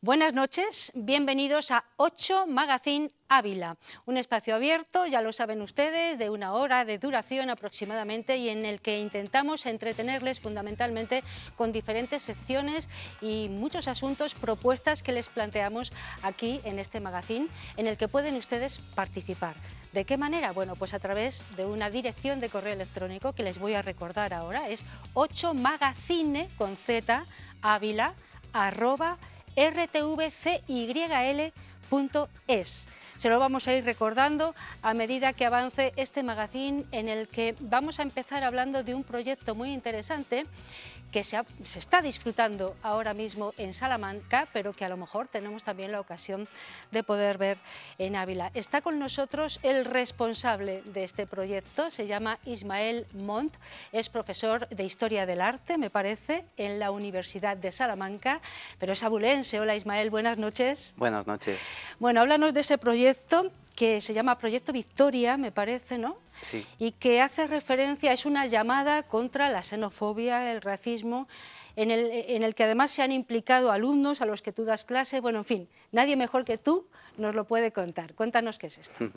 Buenas noches, bienvenidos a 8 Magazine Ávila, un espacio abierto, ya lo saben ustedes, de 1 hora de duración aproximadamente y en el que intentamos entretenerles fundamentalmente con diferentes secciones y muchos asuntos, propuestas que les planteamos aquí en este magazine, en el que pueden ustedes participar. ¿De qué manera? Bueno, pues a través de una dirección de correo electrónico que les voy a recordar ahora, es 8magazine con z Ávila @rtvcyl.es. Se lo vamos a ir recordando a medida que avance este magazine, en el que vamos a empezar hablando de un proyecto muy interesante que se está disfrutando ahora mismo en Salamanca, pero que a lo mejor tenemos también la ocasión de poder ver en Ávila. Está con nosotros el responsable de este proyecto, se llama Ismael Montt, es profesor de Historia del Arte, me parece, en la Universidad de Salamanca, pero es abulense. Hola Ismael, buenas noches. Buenas noches. Bueno, háblanos de ese proyecto que se llama Proyecto Victoria, me parece, ¿no? Sí. Y que hace referencia, es una llamada contra la xenofobia, el racismo, en el que además se han implicado alumnos a los que tú das clase. Bueno, en fin, nadie mejor que tú nos lo puede contar. Cuéntanos qué es esto.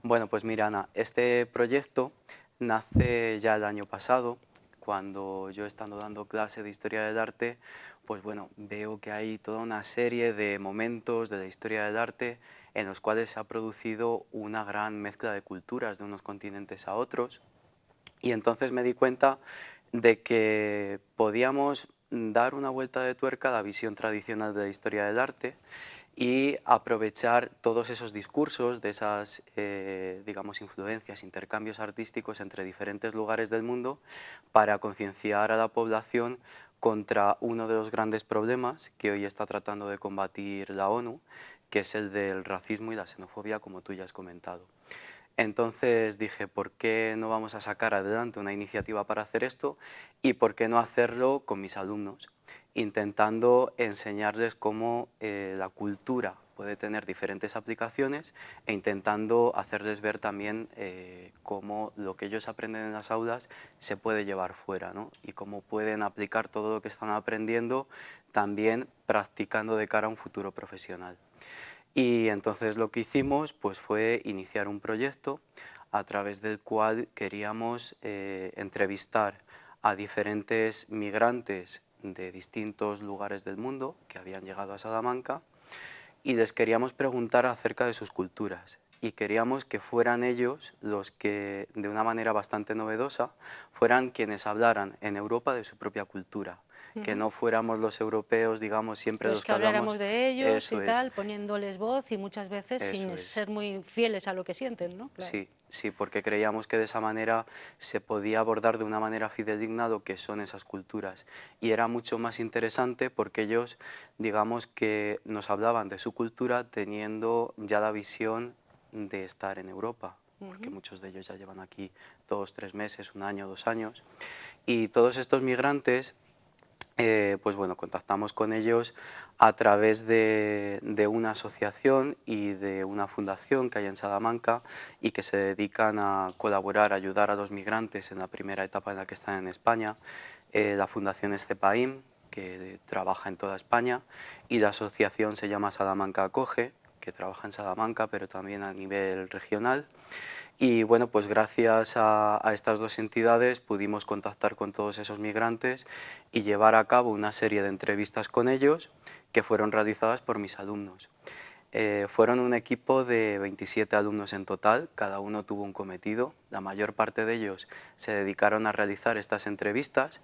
Bueno, pues mira, Ana, este proyecto nace ya el año pasado, cuando yo estando dando clase de Historia del Arte, pues bueno, veo que hay toda una serie de momentos de la historia del arte en los cuales se ha producido una gran mezcla de culturas de unos continentes a otros, y entonces me di cuenta de que podíamos dar una vuelta de tuerca a la visión tradicional de la historia del arte y aprovechar todos esos discursos, de esas, digamos, influencias, intercambios artísticos entre diferentes lugares del mundo para concienciar a la población contra uno de los grandes problemas que hoy está tratando de combatir la ONU, que es el del racismo y la xenofobia, como tú ya has comentado. Entonces dije, ¿por qué no vamos a sacar adelante una iniciativa para hacer esto? Y ¿por qué no hacerlo con mis alumnos? Intentando enseñarles cómo la cultura puede tener diferentes aplicaciones e intentando hacerles ver también cómo lo que ellos aprenden en las aulas se puede llevar fuera, ¿no? Y cómo pueden aplicar todo lo que están aprendiendo también practicando de cara a un futuro profesional. Y entonces lo que hicimos pues, fue iniciar un proyecto a través del cual queríamos entrevistar a diferentes migrantes de distintos lugares del mundo que habían llegado a Salamanca y les queríamos preguntar acerca de sus culturas. Y queríamos que fueran ellos los que, de una manera bastante novedosa, fueran quienes hablaran en Europa de su propia cultura. Que no fuéramos los europeos, digamos, siempre Los los que que hablamos. habláramos de ellos y Eso es. tal, poniéndoles voz y muchas veces sin Eso es. ser muy fieles a lo que sienten, ¿no? Claro. Sí, sí, porque creíamos que de esa manera se podía abordar de una manera fidedigna lo que son esas culturas. Y era mucho más interesante porque ellos, digamos que nos hablaban de su cultura teniendo ya la visión de estar en Europa, porque muchos de ellos ya llevan aquí 2, 3 meses, 1 año, 2 años. Y todos estos migrantes, pues bueno, contactamos con ellos a través de una asociación y de una fundación que hay en Salamanca y que se dedican a colaborar, a ayudar a los migrantes en la primera etapa en la que están en España. La fundación es CEPAIM, que trabaja en toda España, y la asociación se llama Salamanca Acoge, que trabaja en Salamanca, pero también a nivel regional. Y bueno, pues gracias a estas dos entidades pudimos contactar con todos esos migrantes y llevar a cabo una serie de entrevistas con ellos que fueron realizadas por mis alumnos. Fueron un equipo de 27 alumnos en total, cada uno tuvo un cometido. La mayor parte de ellos se dedicaron a realizar estas entrevistas,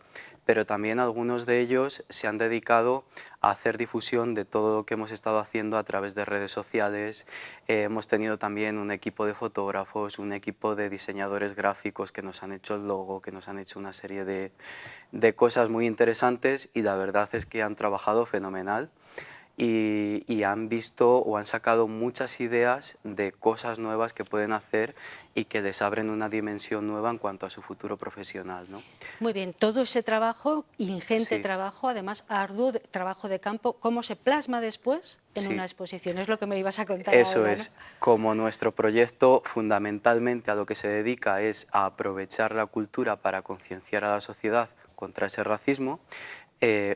pero también algunos de ellos se han dedicado a hacer difusión de todo lo que hemos estado haciendo a través de redes sociales. Hemos tenido también un equipo de fotógrafos, un equipo de diseñadores gráficos que nos han hecho el logo, que nos han hecho una serie de cosas muy interesantes, y la verdad es que han trabajado fenomenal. Y han visto o han sacado muchas ideas de cosas nuevas que pueden hacer y que les abren una dimensión nueva en cuanto a su futuro profesional, ¿no? Muy bien, todo ese trabajo, ingente Sí, trabajo, además arduo trabajo de campo, ¿cómo se plasma después en una sí, exposición? Es lo que me ibas a contar eso ahora, ¿no? es. Como nuestro proyecto fundamentalmente a lo que se dedica es a aprovechar la cultura para concienciar a la sociedad contra ese racismo,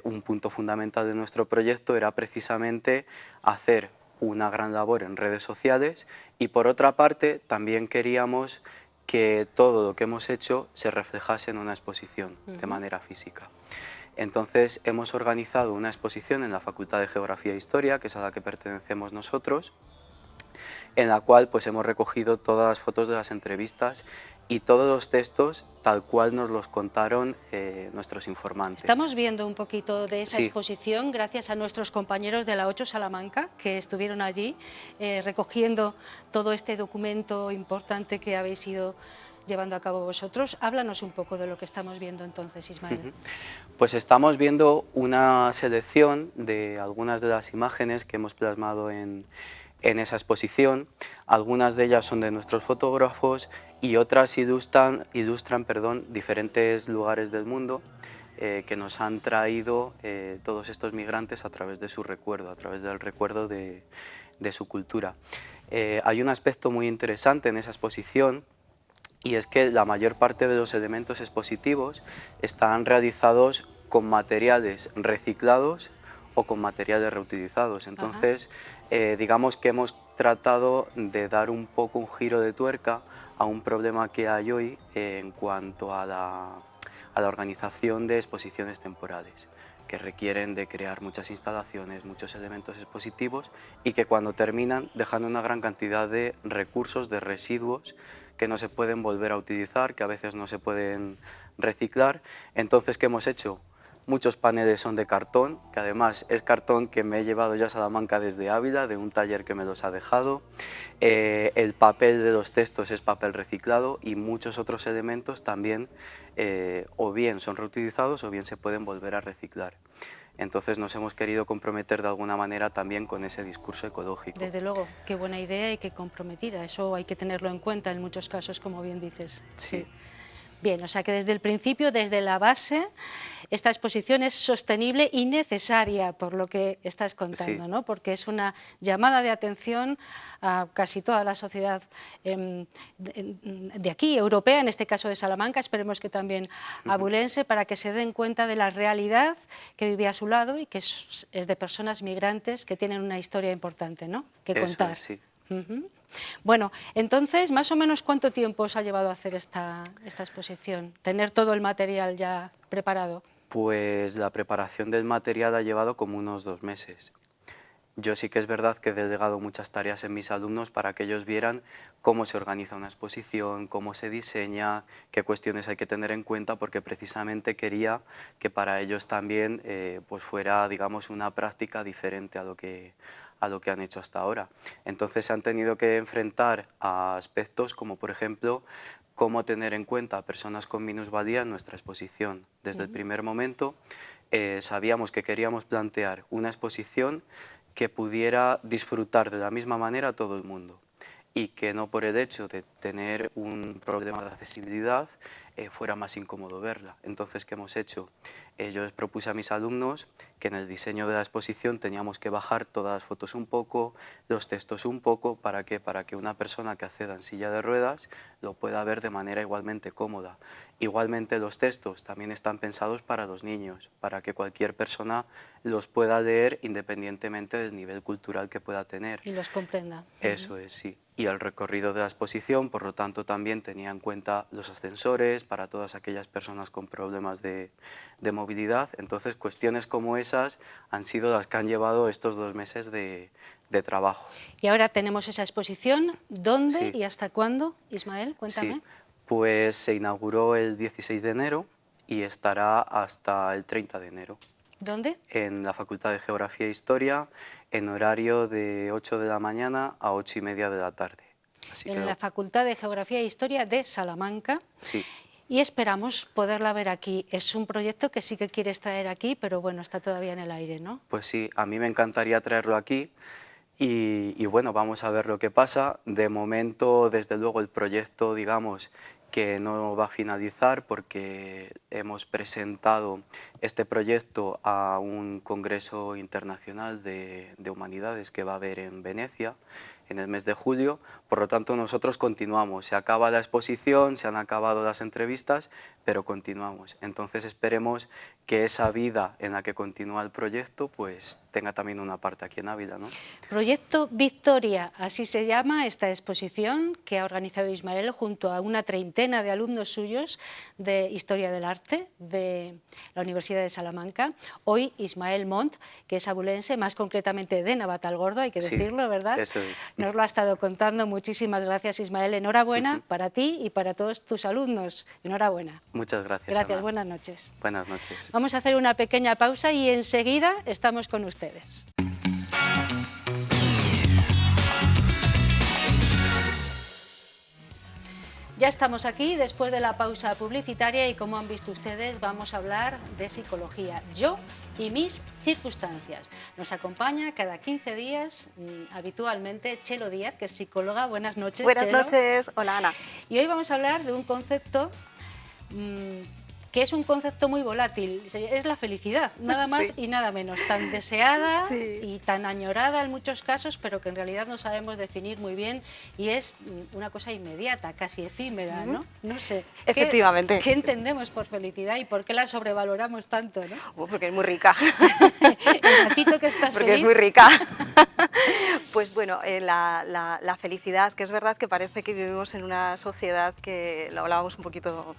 un punto fundamental de nuestro proyecto era precisamente hacer una gran labor en redes sociales y por otra parte también queríamos que todo lo que hemos hecho se reflejase en una exposición de manera física. Entonces hemos organizado una exposición en la Facultad de Geografía e Historia, que es a la que pertenecemos nosotros, en la cual pues hemos recogido todas las fotos de las entrevistas y todos los textos tal cual nos los contaron nuestros informantes. Estamos viendo un poquito de esa Sí. exposición gracias a nuestros compañeros de la 8 Salamanca que estuvieron allí recogiendo todo este documento importante que habéis ido llevando a cabo vosotros. Háblanos un poco de lo que estamos viendo entonces, Ismael. Pues estamos viendo una selección de algunas de las imágenes que hemos plasmado en esa exposición. Algunas de ellas son de nuestros fotógrafos y otras ilustran diferentes lugares del mundo que nos han traído todos estos migrantes a través de su recuerdo, a través del recuerdo de su cultura. Hay un aspecto muy interesante en esa exposición, y es que la mayor parte de los elementos expositivos están realizados con materiales reciclados o con materiales reutilizados. Entonces, digamos que hemos tratado de dar un poco un giro de tuerca a un problema que hay hoy en cuanto a la organización de exposiciones temporales, que requieren de crear muchas instalaciones, muchos elementos expositivos y que cuando terminan dejan una gran cantidad de recursos, de residuos que no se pueden volver a utilizar, que a veces no se pueden reciclar. Entonces, ¿qué hemos hecho? Muchos paneles son de cartón, que además es cartón que me he llevado yo a Salamanca desde Ávila, de un taller que me los ha dejado. El papel de los textos es papel reciclado y muchos otros elementos también o bien son reutilizados o bien se pueden volver a reciclar. Entonces nos hemos querido comprometer de alguna manera también con ese discurso ecológico. Desde luego, qué buena idea y qué comprometida. Eso hay que tenerlo en cuenta en muchos casos, como bien dices. Sí. Bien, o sea que desde el principio, desde la base, esta exposición es sostenible y necesaria, por lo que estás contando, Sí. ¿no? Porque es una llamada de atención a casi toda la sociedad de aquí, europea, en este caso de Salamanca, esperemos que también abulense, para que se den cuenta de la realidad que vive a su lado y que es de personas migrantes que tienen una historia importante, ¿no?, que contar. Eso es, sí. Bueno, entonces, más o menos, ¿cuánto tiempo os ha llevado a hacer esta exposición? ¿Tener todo el material ya preparado? Pues la preparación del material ha llevado como unos 2 meses. Yo sí que es verdad que he delegado muchas tareas en mis alumnos para que ellos vieran cómo se organiza una exposición, cómo se diseña, qué cuestiones hay que tener en cuenta, porque precisamente quería que para ellos también pues fuera, digamos, una práctica diferente a lo que han hecho hasta ahora. Entonces se han tenido que enfrentar a aspectos como, por ejemplo, cómo tener en cuenta a personas con minusvalía en nuestra exposición. Desde el primer momento sabíamos que queríamos plantear una exposición que pudiera disfrutar de la misma manera a todo el mundo y que no por el hecho de tener un problema de accesibilidad fuera más incómodo verla. Entonces, ¿qué hemos hecho? Yo les propuse a mis alumnos que en el diseño de la exposición teníamos que bajar todas las fotos un poco, los textos un poco, ¿para qué? Para que una persona que acceda en silla de ruedas lo pueda ver de manera igualmente cómoda. Igualmente los textos también están pensados para los niños, para que cualquier persona los pueda leer independientemente del nivel cultural que pueda tener. Y los comprenda. Eso es, sí. Y el recorrido de la exposición, por lo tanto, también tenía en cuenta los ascensores para todas aquellas personas con problemas de movilidad. Entonces, cuestiones como esas han sido las que han llevado estos 2 meses de trabajo. Y ahora tenemos esa exposición. ¿Dónde Sí. y hasta cuándo, Ismael? Cuéntame. Sí, pues se inauguró el 16 de enero y estará hasta el 30 de enero. ¿Dónde? En la Facultad de Geografía e Historia, en horario de 8 de la mañana a 8:30 de la tarde. Así En que, la Facultad de Geografía e Historia de Salamanca. sí, Y esperamos poderla ver aquí. Es un proyecto que sí que quieres traer aquí, pero bueno, está todavía en el aire, ¿no? pues sí, a mí me encantaría traerlo aquí y bueno, vamos a ver lo que pasa. De momento, desde luego, el proyecto, digamos, que no va a finalizar porque hemos presentado este proyecto a un congreso internacional de humanidades que va a haber en Venecia en el mes de julio, por lo tanto nosotros continuamos. Se acaba la exposición, se han acabado las entrevistas, pero continuamos. Entonces esperemos que esa vida en la que continúa el proyecto pues tenga también una parte aquí en Ávila, ¿no? Proyecto Victoria, así se llama esta exposición que ha organizado Ismael junto a una treintena de alumnos suyos de Historia del Arte de la Universidad de Salamanca. Hoy Ismael Montt, que es abulense, más concretamente de Navatalgordo, hay que decirlo, ¿verdad? Eso es. Nos lo ha estado contando. Muchísimas gracias, Ismael. Enhorabuena para ti y para todos tus alumnos. Enhorabuena. Muchas gracias, Gracias, Ana. buenas noches. Buenas noches. Vamos a hacer una pequeña pausa y enseguida estamos con ustedes. Ya estamos aquí después de la pausa publicitaria y como han visto ustedes vamos a hablar de psicología, yo y mis circunstancias. Nos acompaña cada 15 días habitualmente Chelo Díaz, que es psicóloga. Buenas noches, Buenas Chelo. noches, hola Ana. Y hoy vamos a hablar de un concepto que es un concepto muy volátil, es la felicidad, nada más Sí. y nada menos, tan deseada Sí. y tan añorada en muchos casos, pero que en realidad no sabemos definir muy bien y es una cosa inmediata, casi efímera, ¿no? No sé. Efectivamente. ¿Qué entendemos por felicidad y por qué la sobrevaloramos tanto, no? Porque es muy rica. El ratito que estás Porque feliz. es muy rica. Pues bueno, la felicidad, que es verdad que parece que vivimos en una sociedad que, lo hablábamos un poquito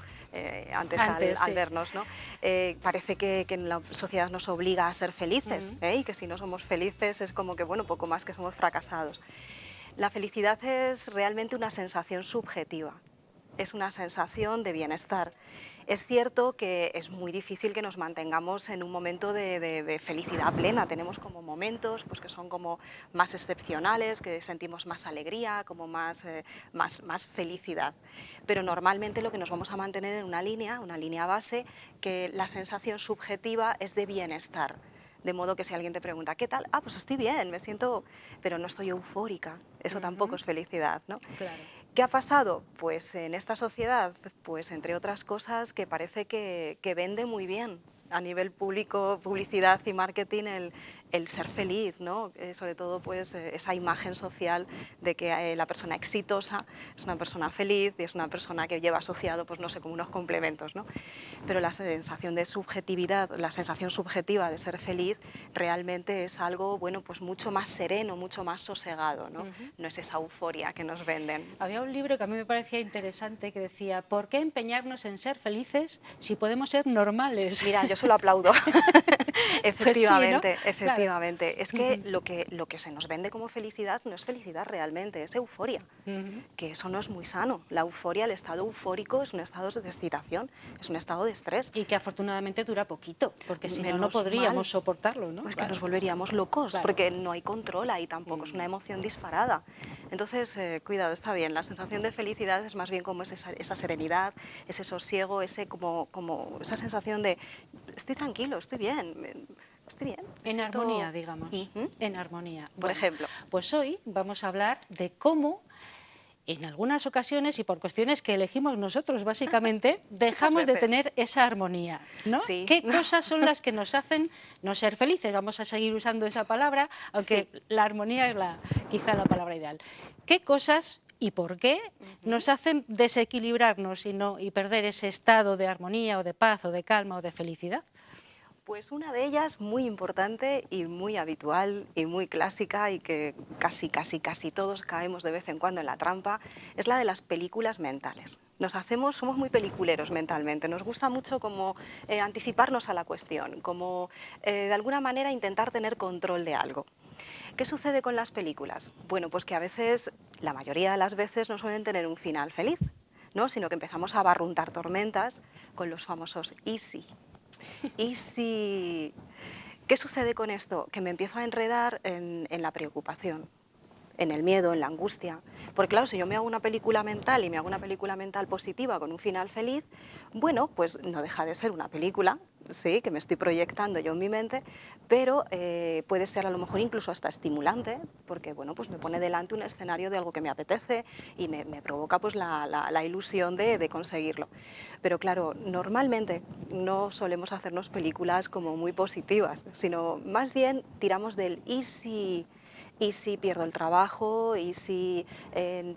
antes al sí. vernos, ¿no? Parece que en la sociedad nos obliga a ser felices, y que si no somos felices es como que, bueno, poco más que somos fracasados. La felicidad es realmente una sensación subjetiva, es una sensación de bienestar. Es cierto que es muy difícil que nos mantengamos en un momento de felicidad plena. Tenemos como momentos pues, que son como más excepcionales, que sentimos más alegría, como más felicidad. Pero normalmente lo que nos vamos a mantener en una línea base, que la sensación subjetiva es de bienestar. De modo que si alguien te pregunta, ¿qué tal? Ah, pues estoy bien, me siento, pero no estoy eufórica. Eso tampoco es felicidad, ¿no? Claro. ¿Qué ha pasado? Pues en esta sociedad, pues entre otras cosas, que parece que vende muy bien a nivel público, publicidad y marketing el ser feliz, ¿no? Sobre todo pues esa imagen social de que la persona exitosa es una persona feliz y es una persona que lleva asociado, pues no sé, como unos complementos, ¿no? Pero la sensación de subjetividad, la sensación subjetiva de ser feliz realmente es algo, bueno, pues mucho más sereno, mucho más sosegado, ¿no? No es esa euforia que nos venden. Había un libro que a mí me parecía interesante que decía, ¿por qué empeñarnos en ser felices si podemos ser normales? Mira, yo se lo aplaudo. Efectivamente, pues sí, ¿no? efectivamente. Claro. Es que lo que se nos vende como felicidad no es felicidad realmente, es euforia. Que eso no es muy sano. La euforia, el estado eufórico es un estado de excitación, es un estado de estrés. Y que afortunadamente dura poquito, porque si no, no Menos podríamos mal. soportarlo, ¿no? Pues Claro. que nos volveríamos locos, Claro. porque no hay control ahí tampoco, es una emoción disparada. Entonces, cuidado, está bien, la sensación de felicidad es más bien como esa serenidad, ese sosiego, como esa sensación de estoy tranquilo, estoy bien. Estoy bien. En armonía, digamos, en armonía. Por ejemplo. Pues hoy vamos a hablar de cómo, en algunas ocasiones y por cuestiones que elegimos nosotros básicamente, dejamos de veces. tener esa armonía, ¿no? Sí. ¿Qué cosas son las que nos hacen no ser felices? Vamos a seguir usando esa palabra, aunque la armonía es quizá la palabra ideal. ¿Qué cosas y por qué nos hacen desequilibrarnos y perder ese estado de armonía o de paz o de calma o de felicidad? Pues una de ellas muy importante y muy habitual y muy clásica y que casi todos caemos de vez en cuando en la trampa, es la de las películas mentales. Somos muy peliculeros mentalmente, nos gusta mucho como anticiparnos a la cuestión, como de alguna manera intentar tener control de algo. ¿Qué sucede con las películas? Bueno, pues que a veces, la mayoría de las veces, no suelen tener un final feliz, ¿no? Sino que empezamos a barruntar tormentas con los famosos easy. ¿Y si... ¿Qué sucede con esto? Que me empiezo a enredar en la preocupación, en el miedo, en la angustia. Porque claro, si yo me hago una película mental y me hago una película mental positiva con un final feliz, bueno, pues no deja de ser una película, sí, que me estoy proyectando yo en mi mente, pero puede ser a lo mejor incluso hasta estimulante, porque bueno, pues me pone delante un escenario de algo que me apetece y me provoca pues la ilusión de conseguirlo. Pero claro, normalmente no solemos hacernos películas como muy positivas, sino más bien tiramos del easy. ¿Y si pierdo el trabajo? ¿Y si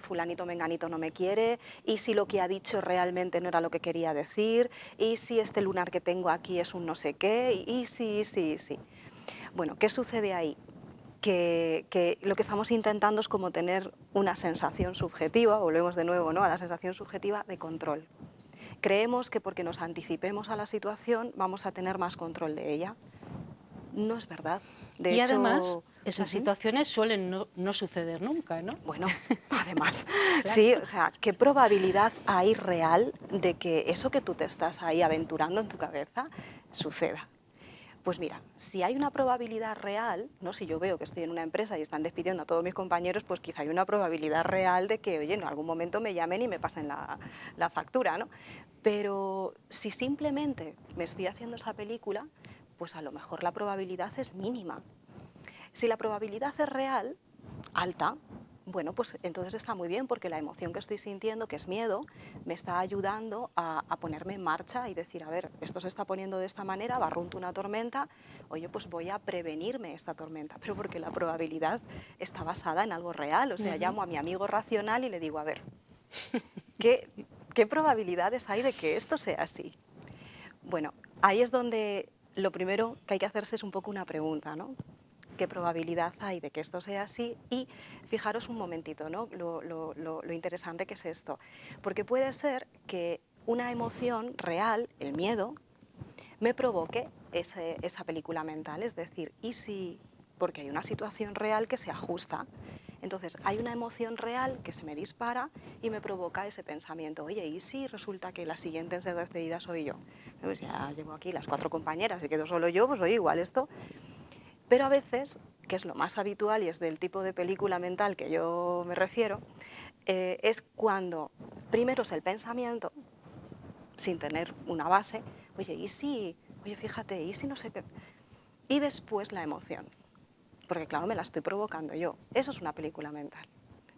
fulanito menganito no me quiere? ¿Y si lo que ha dicho realmente no era lo que quería decir? ¿Y si este lunar que tengo aquí es un no sé qué? ¿Y si? Bueno, ¿qué sucede ahí? Que lo que estamos intentando es como tener una sensación subjetiva, volvemos de nuevo, ¿no?, a la sensación subjetiva de control. Creemos que porque nos anticipemos a la situación vamos a tener más control de ella. No es verdad. De Y hecho, además, esas situaciones suelen no suceder nunca, ¿no? bueno, además, Claro. sí, o sea, ¿qué probabilidad hay real de que eso que tú te estás ahí aventurando en tu cabeza suceda? Pues mira, si hay una probabilidad real, ¿no? Si yo veo que estoy en una empresa y están despidiendo a todos mis compañeros, pues quizá hay una probabilidad real de que, oye, en algún momento me llamen y me pasen la factura, ¿no? Pero si simplemente me estoy haciendo esa película, pues a lo mejor la probabilidad es mínima. Si la probabilidad es real, alta, bueno, pues entonces está muy bien, porque la emoción que estoy sintiendo, que es miedo, me está ayudando a ponerme en marcha y decir, a ver, esto se está poniendo de esta manera, va a runto una tormenta, oye, pues voy a prevenirme esta tormenta, pero porque la probabilidad está basada en algo real. O sea, llamo a mi amigo racional y le digo, a ver, ¿qué probabilidades hay de que esto sea así? Bueno, ahí es donde lo primero que hay que hacerse es un poco una pregunta, ¿no? ¿Qué probabilidad hay de que esto sea así? Y fijaros un momentito, ¿no?, lo interesante que es esto. Porque puede ser que una emoción real, el miedo, me provoque esa película mental. Es decir, ¿y si? Porque hay una situación real que se ajusta. Entonces, hay una emoción real que se me dispara y me provoca ese pensamiento. Oye, ¿y si resulta que la siguiente en ser despedida soy yo? Pues ya llevo aquí las 4 compañeras y quedo solo yo, pues oye, igual esto. Pero a veces, que es lo más habitual y es del tipo de película mental que yo me refiero, es cuando primero es el pensamiento, sin tener una base, oye, ¿y si? Oye, fíjate, ¿y si no sé qué? Y después la emoción, porque claro, me la estoy provocando yo. Eso es una película mental.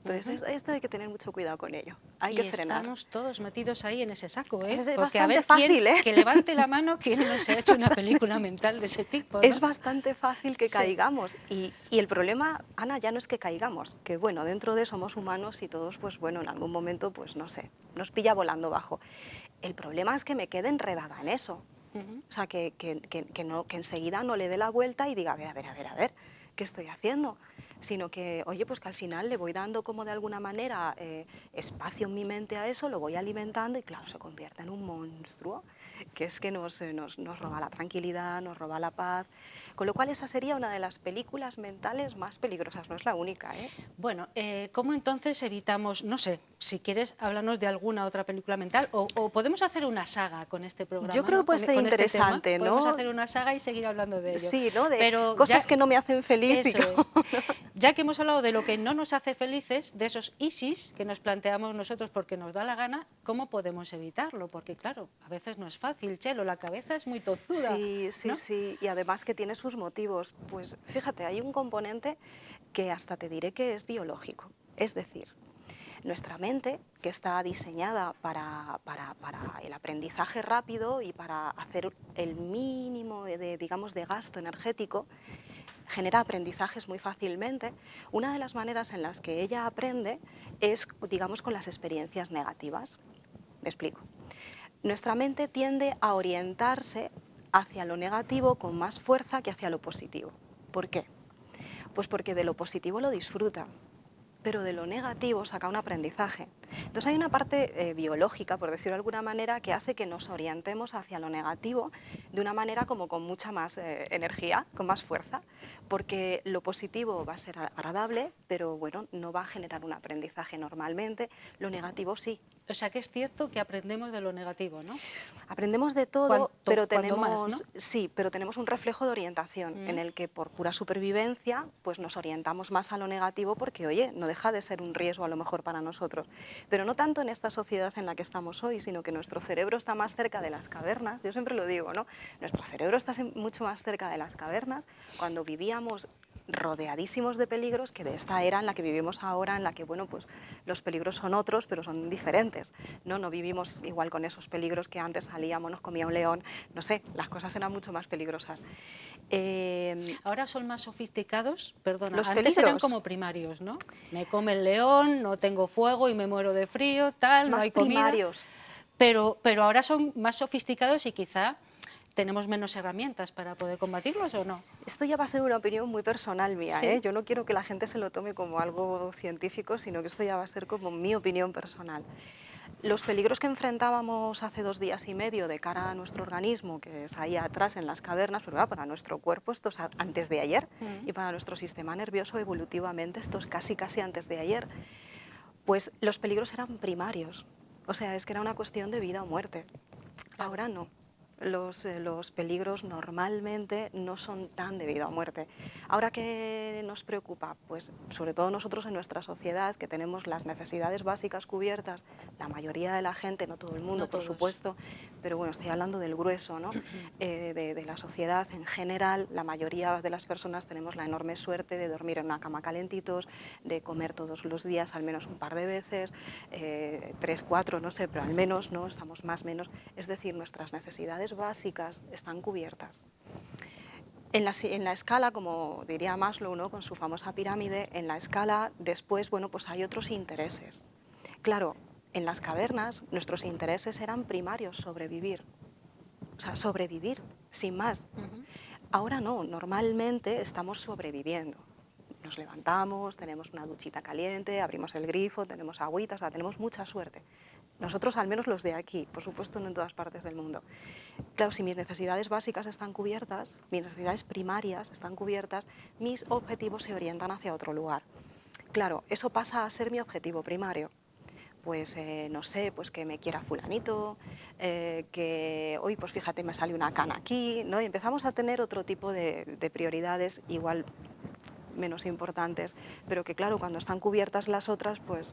Entonces, esto hay que tener mucho cuidado con ello. Hay que frenar. Estamos todos metidos ahí en ese saco, ¿eh? Es Porque a bastante ver fácil, ¿eh? que levante la mano quién no se ha hecho una película mental de ese tipo, ¿no? Es bastante fácil que Sí. caigamos. Y el problema, Ana, ya no es que caigamos, que bueno, dentro de somos humanos y todos, pues bueno, en algún momento, pues no sé, nos pilla volando bajo. El problema es que me quede enredada en eso. O sea, que enseguida no le dé la vuelta y diga, a ver, ¿qué estoy haciendo? Sino que, oye, pues que al final le voy dando como de alguna manera espacio en mi mente a eso, lo voy alimentando y claro, se convierte en un monstruo que es que nos roba la tranquilidad, nos roba la paz. Con lo cual esa sería una de las películas mentales más peligrosas, no es la única, ¿eh? Bueno, ¿cómo entonces evitamos, no sé, si quieres, háblanos de alguna otra película mental o podemos hacer una saga con este programa? Yo creo ¿no? que puede ser Con este tema. interesante, ¿no? Podemos hacer una saga y seguir hablando de ello. Sí, ¿no? De Pero cosas que no me hacen feliz. Eso es. Ya que hemos hablado de lo que no nos hace felices, de esos ISIS que nos planteamos nosotros porque nos da la gana, ¿cómo podemos evitarlo? Porque claro, a veces no es fácil, Chelo, la cabeza es muy tozuda. Sí, ¿no? sí, y además que tiene sus motivos. Pues fíjate, hay un componente que hasta te diré que es biológico. Es decir, nuestra mente, que está diseñada para el aprendizaje rápido y para hacer el mínimo digamos, de gasto energético, genera aprendizajes muy fácilmente. Una de las maneras en las que ella aprende es, digamos, con las experiencias negativas. Me explico. Nuestra mente tiende a orientarse hacia lo negativo con más fuerza que hacia lo positivo. ¿Por qué? Pues porque de lo positivo lo disfruta, pero de lo negativo saca un aprendizaje. Entonces hay una parte biológica, por decirlo de alguna manera, que hace que nos orientemos hacia lo negativo de una manera como con mucha más energía, con más fuerza, porque lo positivo va a ser agradable, pero bueno, no va a generar un aprendizaje normalmente, lo negativo sí. O sea que es cierto que aprendemos de lo negativo, ¿no? Aprendemos de todo, pero cuanto tenemos, más, ¿no? sí, pero tenemos un reflejo de orientación en el que por pura supervivencia pues nos orientamos más a lo negativo porque, oye, no deja de ser un riesgo a lo mejor para nosotros. Pero no tanto en esta sociedad en la que estamos hoy, sino que nuestro cerebro está más cerca de las cavernas. Yo siempre lo digo, ¿no? Nuestro cerebro está mucho más cerca de las cavernas. Cuando vivíamos rodeadísimos de peligros, que de esta era en la que vivimos ahora, en la que, bueno, pues los peligros son otros, pero son diferentes, ¿no? No vivimos igual con esos peligros que antes salíamos, nos comía un león, no sé, las cosas eran mucho más peligrosas. Ahora son más sofisticados, perdona, Los antes eran peligros. como primarios, ¿no? Me come el león, no tengo fuego y me muero de frío, tal, no Más hay comida. primarios. Pero ahora son más sofisticados y quizá tenemos menos herramientas para poder combatirlos, ¿o no? Esto ya va a ser una opinión muy personal mía, Sí. ¿eh? Yo no quiero que la gente se lo tome como algo científico, sino que esto ya va a ser como mi opinión personal. Los peligros que enfrentábamos hace 2 días y medio de cara a nuestro organismo, que es ahí atrás en las cavernas, pero para nuestro cuerpo esto es antes de ayer, y para nuestro sistema nervioso evolutivamente esto es casi antes de ayer, pues los peligros eran primarios, o sea, es que era una cuestión de vida o muerte. Claro. Ahora no. Los peligros normalmente no son tan de vida o muerte. Ahora, ¿qué nos preocupa? Pues sobre todo nosotros en nuestra sociedad, que tenemos las necesidades básicas cubiertas, la mayoría de la gente, no todo el mundo, No por todos. supuesto, pero bueno, estoy hablando del grueso, ¿no? De la sociedad en general, la mayoría de las personas tenemos la enorme suerte de dormir en una cama calentitos, de comer todos los días al menos un par de veces, 3, 4, no sé, pero al menos, ¿no? Estamos más o menos, es decir, nuestras necesidades básicas están cubiertas. En la escala, como diría Maslow, ¿no? Con su famosa pirámide, en la escala después, bueno, pues hay otros intereses. Claro, en las cavernas nuestros intereses eran primarios, sobrevivir. O sea, sobrevivir, sin más. Ahora no, normalmente estamos sobreviviendo. Nos levantamos, tenemos una duchita caliente, abrimos el grifo, tenemos agüita, o sea, tenemos mucha suerte. Nosotros, al menos los de aquí, por supuesto no en todas partes del mundo. Claro, si mis necesidades básicas están cubiertas, mis necesidades primarias están cubiertas, mis objetivos se orientan hacia otro lugar. Claro, eso pasa a ser mi objetivo primario. Pues no sé, pues que me quiera fulanito, que hoy pues fíjate me sale una cana aquí, ¿no? Y empezamos a tener otro tipo de prioridades igual menos importantes, pero que claro, cuando están cubiertas las otras, pues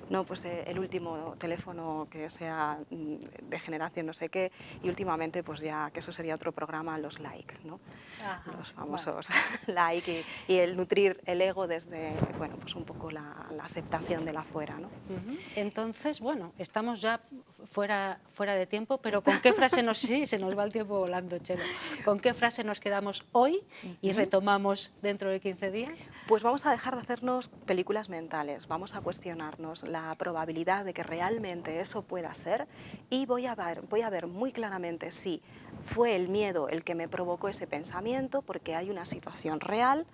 no, pues el último teléfono que sea de generación no sé qué, y últimamente pues ya, que eso sería otro programa, los like, ¿no? Ajá, Los famosos like y el nutrir el ego desde, bueno, pues un poco la aceptación de la fuera, ¿no? Entonces, bueno, estamos ya fuera de tiempo, pero ¿con qué frase nos... Sí, se nos va el tiempo volando, Chelo. ¿Con qué frase nos quedamos hoy y retomamos dentro de 15 días? Pues vamos a dejar de hacernos películas mentales, vamos a cuestionarnos la probabilidad de que realmente eso pueda ser y voy a ver muy claramente si fue el miedo el que me provocó ese pensamiento porque hay una situación real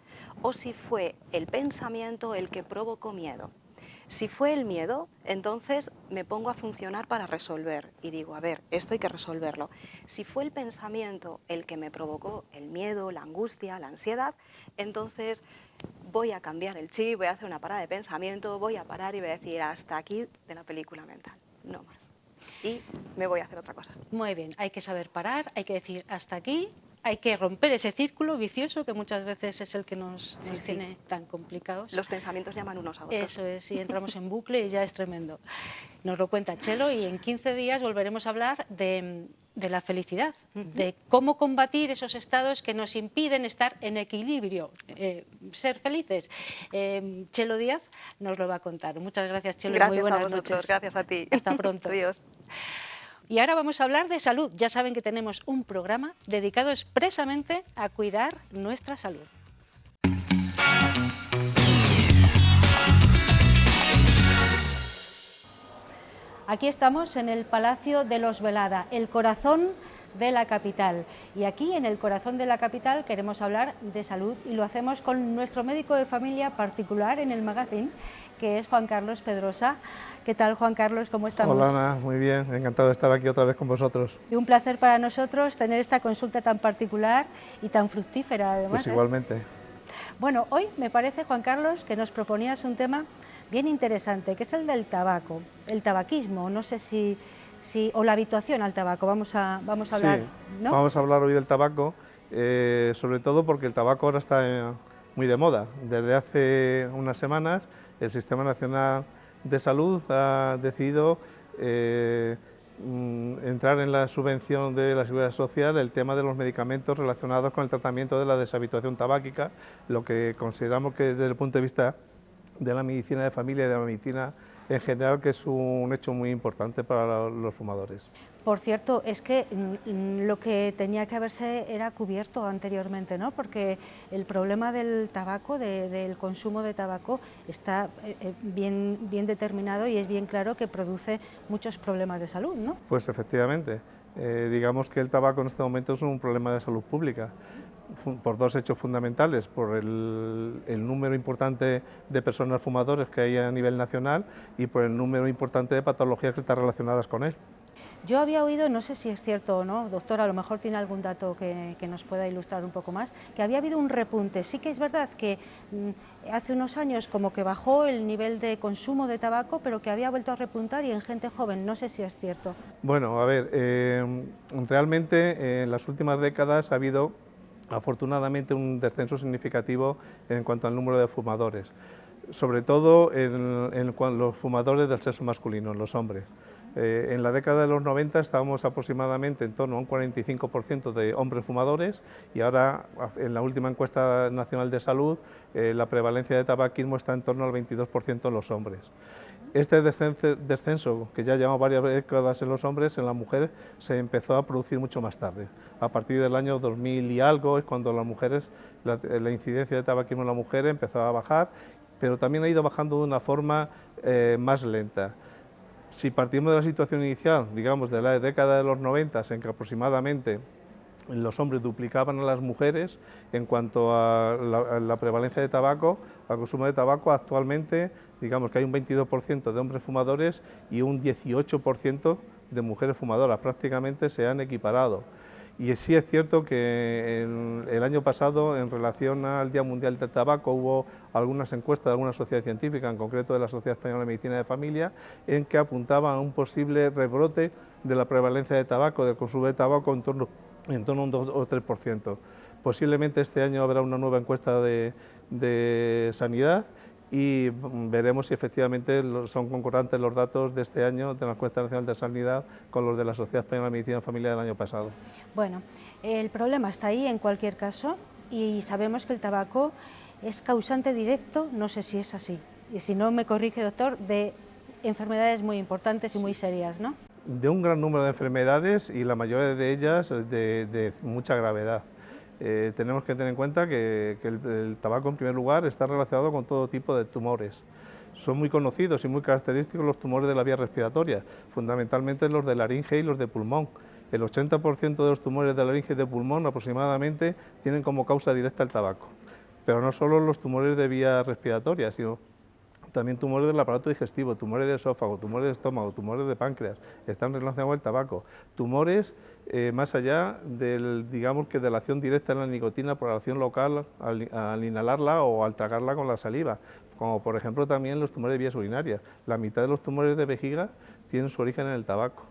o si fue el pensamiento el que provocó miedo. Si fue el miedo, entonces me pongo a funcionar para resolver y digo, a ver, esto hay que resolverlo. Si fue el pensamiento el que me provocó el miedo, la angustia, la ansiedad, entonces voy a cambiar el chip, voy a hacer una parada de pensamiento, voy a parar y voy a decir hasta aquí de la película mental, no más. Y me voy a hacer otra cosa. Muy bien, hay que saber parar, hay que decir hasta aquí, hay que romper ese círculo vicioso que muchas veces es el que nos tiene tan complicados. Los pensamientos llaman unos a otros. Eso es, y entramos en bucle y ya es tremendo. Nos lo cuenta Chelo y en 15 días volveremos a hablar de la felicidad, de cómo combatir esos estados que nos impiden estar en equilibrio, ser felices. Chelo Díaz nos lo va a contar. Muchas gracias, Chelo, Gracias y muy buenas a vosotros, noches. gracias a ti. Hasta pronto. Adiós. Y ahora vamos a hablar de salud. Ya saben que tenemos un programa dedicado expresamente a cuidar nuestra salud. Aquí estamos en el Palacio de los Velada, el corazón de la capital. Y aquí, en el corazón de la capital, queremos hablar de salud y lo hacemos con nuestro médico de familia particular en el magazine, que es Juan Carlos Pedrosa. ¿Qué tal, Juan Carlos? ¿Cómo estamos? Hola, Ana, muy bien, encantado de estar aquí otra vez con vosotros. Y un placer para nosotros tener esta consulta tan particular y tan fructífera, además. Pues igualmente. Bueno, hoy me parece, Juan Carlos, que nos proponías un tema bien interesante, que es el del tabaco, el tabaquismo, no sé si o la habituación al tabaco, vamos a hablar, sí, ¿no? Vamos a hablar hoy del tabaco, sobre todo porque el tabaco ahora está muy de moda. Desde hace unas semanas el Sistema Nacional de Salud ha decidido entrar en la subvención de la Seguridad Social el tema de los medicamentos relacionados con el tratamiento de la deshabituación tabáquica, lo que consideramos que desde el punto de vista de la medicina de familia y de la medicina en general, que es un hecho muy importante para los fumadores. Por cierto, es que lo que tenía que haberse era cubierto anteriormente, ¿no? Porque el problema del tabaco, del consumo de tabaco, está bien determinado y es bien claro que produce muchos problemas de salud, ¿no? Pues efectivamente, digamos que el tabaco en este momento es un problema de salud pública, por dos hechos fundamentales: por el número importante de personas fumadores que hay a nivel nacional y por el número importante de patologías que están relacionadas con él. Yo había oído, no sé si es cierto o no, doctor, a lo mejor tiene algún dato que nos pueda ilustrar un poco más, que había habido un repunte. Sí que es verdad que hace unos años como que bajó el nivel de consumo de tabaco, pero que había vuelto a repuntar y en gente joven. No sé si es cierto. Bueno, a ver, realmente en las últimas décadas ha habido afortunadamente un descenso significativo en cuanto al número de fumadores, sobre todo en los fumadores del sexo masculino, en los hombres. En la década de los 90 estábamos aproximadamente en torno a un 45% de hombres fumadores y ahora, en la última encuesta nacional de salud, la prevalencia de tabaquismo está en torno al 22% en los hombres. Este descenso, que ya lleva varias décadas en los hombres, en las mujeres se empezó a producir mucho más tarde. A partir del año 2000 y algo es cuando las mujeres, la incidencia de tabaquismo en las mujeres empezó a bajar, pero también ha ido bajando de una forma más lenta. Si partimos de la situación inicial, digamos de la década de los 90, en que aproximadamente los hombres duplicaban a las mujeres en cuanto a la prevalencia de tabaco, al consumo de tabaco, actualmente digamos que hay un 22% de hombres fumadores y un 18% de mujeres fumadoras, prácticamente se han equiparado. Y sí es cierto que el año pasado, en relación al Día Mundial del Tabaco, hubo algunas encuestas de alguna sociedad científica, en concreto de la Sociedad Española de Medicina de Familia, en que apuntaban a un posible rebrote de la prevalencia de tabaco, del consumo de tabaco en torno a un 2 o 3%. Posiblemente este año habrá una nueva encuesta de sanidad y veremos si efectivamente son concordantes los datos de este año de la encuesta nacional de sanidad con los de la Sociedad Española de Medicina Familiar del año pasado. Bueno, el problema está ahí en cualquier caso y sabemos que el tabaco es causante directo, no sé si es así, y si no me corrige, doctor, de enfermedades muy importantes y muy serias, ¿no? De un gran número de enfermedades y la mayoría de ellas de mucha gravedad. Tenemos que tener en cuenta que el tabaco, en primer lugar, está relacionado con todo tipo de tumores. Son muy conocidos y muy característicos los tumores de la vía respiratoria, fundamentalmente los de laringe y los de pulmón. El 80% de los tumores de laringe y de pulmón aproximadamente tienen como causa directa el tabaco. Pero no solo los tumores de vía respiratoria, sino también tumores del aparato digestivo, tumores de esófago, tumores de estómago, tumores de páncreas, están relacionados con el tabaco. Tumores más allá digamos que de la acción directa en la nicotina por la acción local al inhalarla o al tragarla con la saliva, como por ejemplo también los tumores de vías urinarias. La mitad de los tumores de vejiga tienen su origen en el tabaco.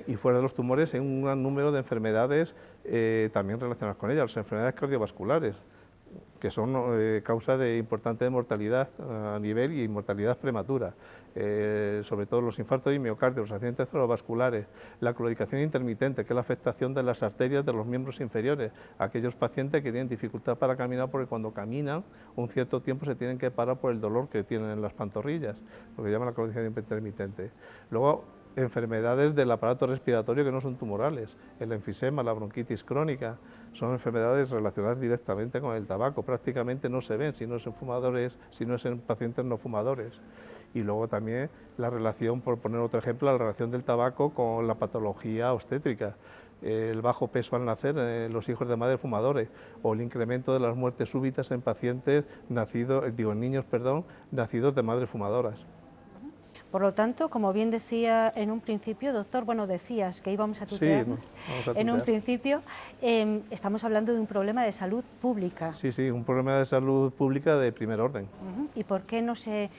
Y fuera de los tumores hay un gran número de enfermedades también relacionadas con ellas, las enfermedades cardiovasculares, que son causa de importante mortalidad a nivel y mortalidad prematura, sobre todo los infartos de miocardio, los accidentes cerebrovasculares, la claudicación intermitente, que es la afectación de las arterias de los miembros inferiores, aquellos pacientes que tienen dificultad para caminar porque cuando caminan un cierto tiempo se tienen que parar por el dolor que tienen en las pantorrillas, lo que llaman la claudicación intermitente. Luego, enfermedades del aparato respiratorio que no son tumorales, el enfisema, la bronquitis crónica, son enfermedades relacionadas directamente con el tabaco, prácticamente no se ven si no es en fumadores, si no es en pacientes no fumadores. Y luego también la relación, por poner otro ejemplo, la relación del tabaco con la patología obstétrica, el bajo peso al nacer en los hijos de madres fumadores o el incremento de las muertes súbitas en pacientes en niños nacidos de madres fumadoras. Por lo tanto, como bien decía en un principio, doctor, bueno, decías que íbamos a tutear, sí, vamos a tutear. En un principio estamos hablando de un problema de salud pública. Sí, un problema de salud pública de primer orden. ¿Y por qué no se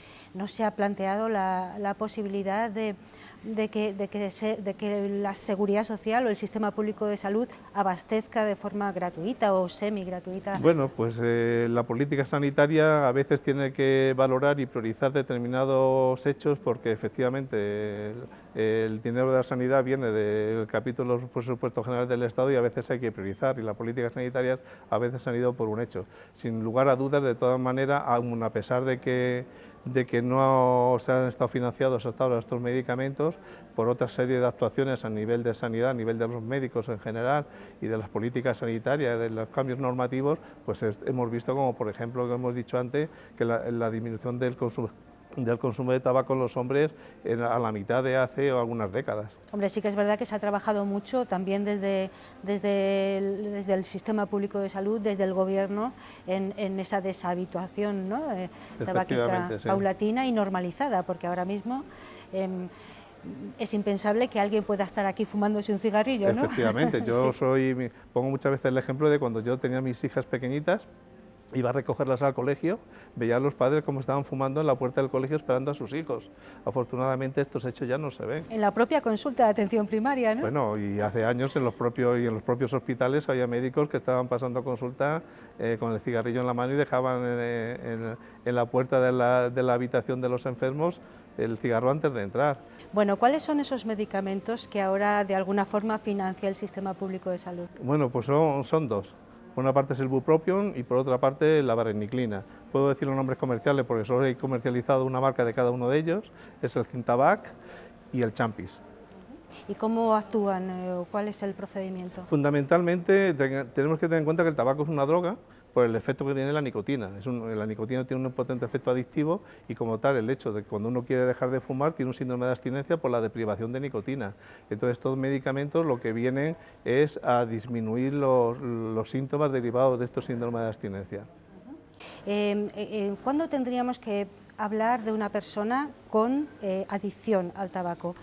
ha planteado la posibilidad de de que la seguridad social o el sistema público de salud abastezca de forma gratuita o semi-gratuita? Bueno, pues la política sanitaria a veces tiene que valorar y priorizar determinados hechos porque efectivamente el dinero de la sanidad viene del capítulo de los presupuestos generales del Estado y a veces hay que priorizar, y las políticas sanitarias a veces han ido por un hecho. Sin lugar a dudas, de todas maneras, aun a pesar de que no se han estado financiados hasta ahora estos medicamentos, por otra serie de actuaciones a nivel de sanidad, a nivel de los médicos en general y de las políticas sanitarias, de los cambios normativos, pues hemos visto como, por ejemplo, que hemos dicho antes, que la disminución del consumo de tabaco en los hombres a la mitad de hace algunas décadas. Hombre, sí que es verdad que se ha trabajado mucho también desde el sistema público de salud, desde el gobierno, en esa deshabituación, ¿no? Tabáquica, sí, paulatina y normalizada, porque ahora mismo es impensable que alguien pueda estar aquí fumándose un cigarrillo, ¿no? Efectivamente, yo sí. pongo muchas veces el ejemplo de cuando yo tenía mis hijas pequeñitas, iba a recogerlas al colegio, veía a los padres cómo estaban fumando en la puerta del colegio esperando a sus hijos. Afortunadamente estos hechos ya no se ven. En la propia consulta de atención primaria, ¿no? Bueno, y hace años en los propios hospitales había médicos que estaban pasando consulta con el cigarrillo en la mano y dejaban en la puerta de la habitación de los enfermos el cigarro antes de entrar. Bueno, ¿cuáles son esos medicamentos que ahora de alguna forma financia el sistema público de salud? Bueno, pues son dos. Por una parte es el bupropion y por otra parte la vareniclina. Puedo decir los nombres comerciales porque solo he comercializado una marca de cada uno de ellos, es el Cintabac y el Champis. ¿Y cómo actúan? ¿Cuál es el procedimiento? Fundamentalmente tenemos que tener en cuenta que el tabaco es una droga por el efecto que tiene la nicotina. La nicotina tiene un potente efecto adictivo y como tal el hecho de que cuando uno quiere dejar de fumar tiene un síndrome de abstinencia por la deprivación de nicotina. Entonces estos medicamentos lo que vienen es a disminuir los síntomas derivados de estos síndromes de abstinencia. ¿Cuándo tendríamos que hablar de una persona con adicción al tabaco?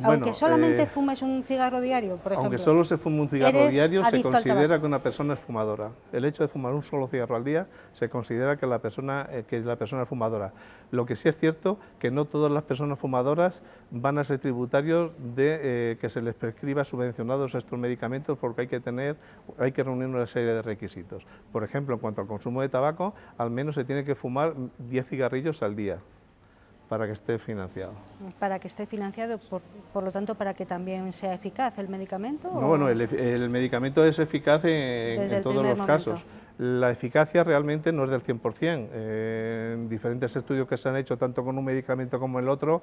Aunque solamente fumes un cigarro diario, por ejemplo. Aunque solo se fume un cigarro diario, se considera que una persona es fumadora. El hecho de fumar un solo cigarro al día se considera que la persona es fumadora. Lo que sí es cierto que no todas las personas fumadoras van a ser tributarios de que se les prescriba subvencionados estos medicamentos porque hay que reunir una serie de requisitos. Por ejemplo, en cuanto al consumo de tabaco, al menos se tiene que fumar 10 cigarrillos al día para que esté financiado. Para que esté financiado, por lo tanto, para que también sea eficaz el medicamento. No, bueno, el medicamento es eficaz en todos los casos. La eficacia realmente no es del 100%. En diferentes estudios que se han hecho, tanto con un medicamento como el otro,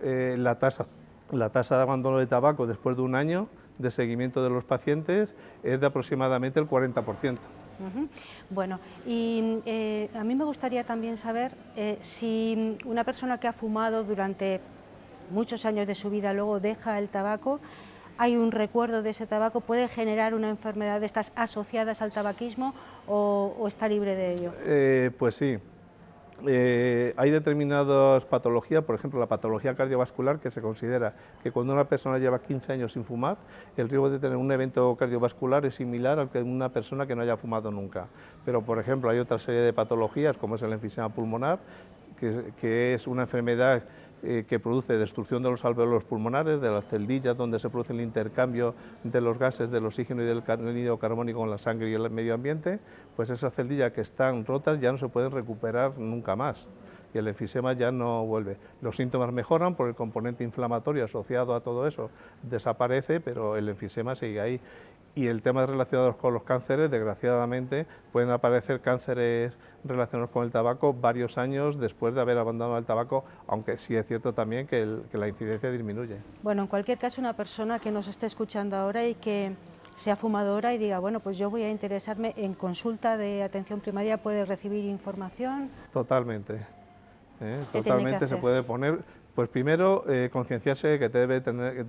la tasa de abandono de tabaco después de un año de seguimiento de los pacientes es de aproximadamente el 40%. Bueno, y a mí me gustaría también saber si una persona que ha fumado durante muchos años de su vida luego deja el tabaco, hay un recuerdo de ese tabaco, ¿puede generar una enfermedad de estas asociadas al tabaquismo o está libre de ello? Pues sí. Hay determinadas patologías, por ejemplo la patología cardiovascular, que se considera que cuando una persona lleva 15 años sin fumar, el riesgo de tener un evento cardiovascular es similar al que una persona que no haya fumado nunca. Pero por ejemplo hay otra serie de patologías como es el enfisema pulmonar, que es una enfermedad que produce destrucción de los alvéolos pulmonares, de las celdillas donde se produce el intercambio de los gases del oxígeno y del anhídrido carbónico con la sangre y el medio ambiente, pues esas celdillas que están rotas ya no se pueden recuperar nunca más y el enfisema ya no vuelve. Los síntomas mejoran por el componente inflamatorio asociado a todo eso, desaparece, pero el enfisema sigue ahí. Y el tema relacionado con los cánceres, desgraciadamente, pueden aparecer cánceres relacionados con el tabaco varios años después de haber abandonado el tabaco, aunque sí es cierto también que la incidencia disminuye. Bueno, en cualquier caso, una persona que nos esté escuchando ahora y que sea fumadora y diga, bueno, pues yo voy a interesarme en consulta de atención primaria, ¿puede recibir información? Totalmente. ¿Qué Totalmente se puede poner. Pues primero, concienciarse que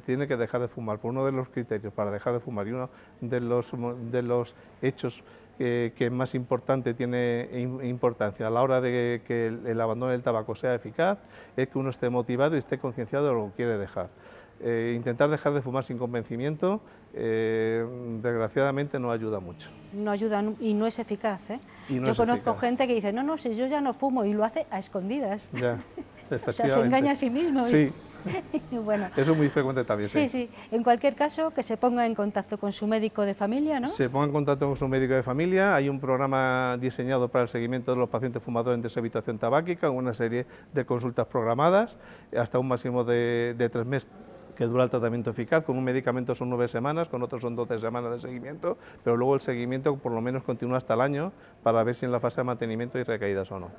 tiene que dejar de fumar, por uno de los criterios para dejar de fumar y uno de los hechos que más importante tiene importancia a la hora de que el abandono del tabaco sea eficaz, es que uno esté motivado y esté concienciado de lo que quiere dejar. Intentar dejar de fumar sin convencimiento, desgraciadamente no ayuda mucho. No ayuda y no es eficaz, ¿eh? Y no yo es conozco eficaz. gente que dice, no, si yo ya no fumo, y lo hace a escondidas. Ya. O sea, se engaña a sí mismo. Sí. Bueno, Eso es muy frecuente también, sí. sí. En cualquier caso, que se ponga en contacto con su médico de familia, ¿no? Se ponga en contacto con su médico de familia. Hay un programa diseñado para el seguimiento de los pacientes fumadores en deshabituación tabáquica, con una serie de consultas programadas, hasta un máximo de 3 meses que dura el tratamiento eficaz. Con un medicamento son 9 semanas, con otros son 12 semanas de seguimiento, pero luego el seguimiento por lo menos continúa hasta el año para ver si en la fase de mantenimiento hay recaídas o no.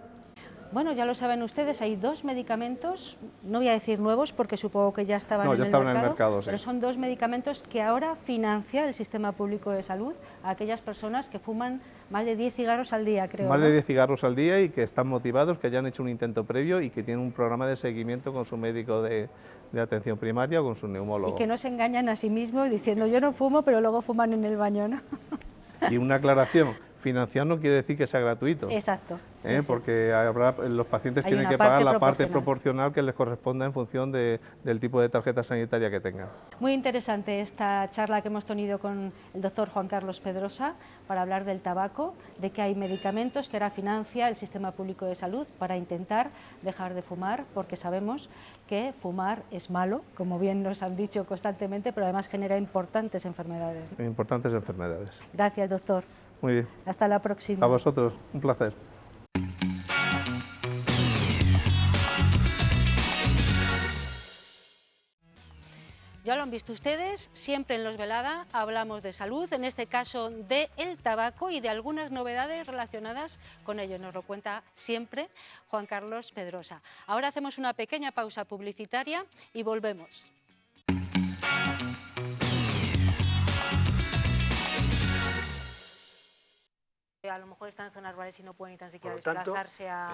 Bueno, ya lo saben ustedes, hay 2 medicamentos, no voy a decir nuevos porque supongo que ya estaban, No, en, ya el estaban mercado, en el mercado, sí. Pero son 2 medicamentos que ahora financia el Sistema Público de Salud a aquellas personas que fuman más de 10 cigarros al día, creo. Más ¿no? de 10 cigarros al día y que están motivados, que hayan hecho un intento previo y que tienen un programa de seguimiento con su médico de atención primaria o con su neumólogo. Y que no se engañan a sí mismos diciendo yo no fumo, pero luego fuman en el baño, ¿no? Y una aclaración, financiar no quiere decir que sea gratuito. Exacto. Sí. Porque los pacientes Hay tienen una que pagar parte la parte proporcional. proporcional que les corresponda en función del tipo de tarjeta sanitaria que tengan. Muy interesante esta charla que hemos tenido con el doctor Juan Carlos Pedrosa para hablar del tabaco, de que hay medicamentos que ahora financia el Sistema Público de Salud para intentar dejar de fumar, porque sabemos que fumar es malo, como bien nos han dicho constantemente, pero además genera importantes enfermedades. Importantes enfermedades. Gracias, doctor. Muy bien. Hasta la próxima. A vosotros, un placer. Ya lo han visto ustedes, siempre en Los Velada hablamos de salud, en este caso del tabaco y de algunas novedades relacionadas con ello. Nos lo cuenta siempre Juan Carlos Pedrosa. Ahora hacemos una pequeña pausa publicitaria y volvemos. A lo mejor están en zonas rurales y no pueden ni tan siquiera desplazarse a...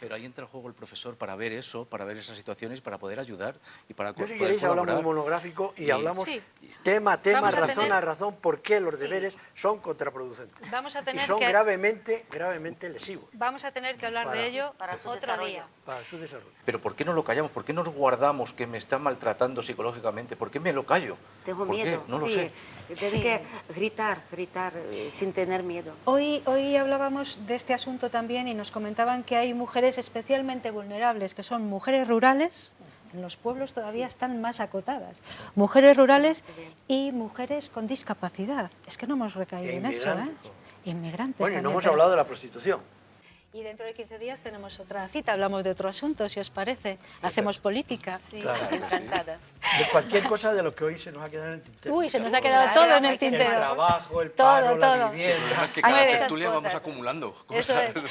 Pero ahí entra en juego el profesor para ver eso, para ver esas situaciones, para poder ayudar y para Yo, si poder queréis, hablamos de colaborar. un monográfico y hablamos Sí. tema, Vamos a razón tener- a razón, por qué los deberes son contraproducentes. Vamos a tener y son que- gravemente lesivos Vamos a tener que hablar Para- de ello para su otro desarrollo. día. para su desarrollo. Pero ¿por qué no lo callamos? ¿Por qué nos guardamos que me está maltratando psicológicamente? ¿Por qué me lo callo? Tengo ¿Por qué? miedo, No lo sí. sé. Tiene Sí. que gritar sin tener miedo. Hoy hablábamos de este asunto también y nos comentaban que hay mujeres especialmente vulnerables, que son mujeres rurales, en los pueblos todavía están más acotadas, mujeres rurales y mujeres con discapacidad. Es que no hemos recaído E en eso, ¿eh? inmigrantes. Inmigrantes Bueno, y no también, hemos pero- hablado de la prostitución. Y dentro de 15 días tenemos otra cita, hablamos de otro asunto, si os parece. Hacemos política. Sí, Claro. encantada. De cualquier cosa de lo que hoy se nos ha quedado en el tintero. Uy, se nos ha quedado todo en el El tintero. trabajo, el Todo, paro, la todo. vivienda. Es que Hay cada muchas tertulia vamos cosas. acumulando Eso cosas. es.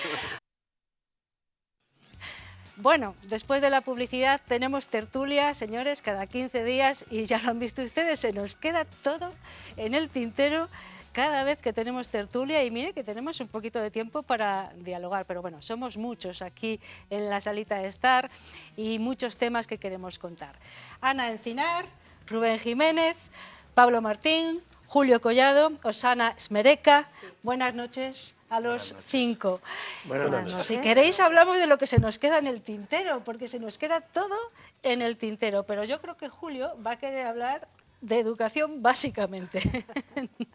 Bueno, después de la publicidad tenemos tertulia, señores, cada 15 días y ya lo han visto ustedes, se nos queda todo en el tintero cada vez que tenemos tertulia y mire que tenemos un poquito de tiempo para dialogar, pero bueno, somos muchos aquí en la salita de estar y muchos temas que queremos contar. Ana Encinar, Rubén Jiménez, Pablo Martín, Julio Collado, Osana Smereca, buenas noches a los 5. Buenas noches. Si queréis hablamos de lo que se nos queda en el tintero, porque se nos queda todo en el tintero, pero yo creo que Julio va a querer hablar de educación básicamente.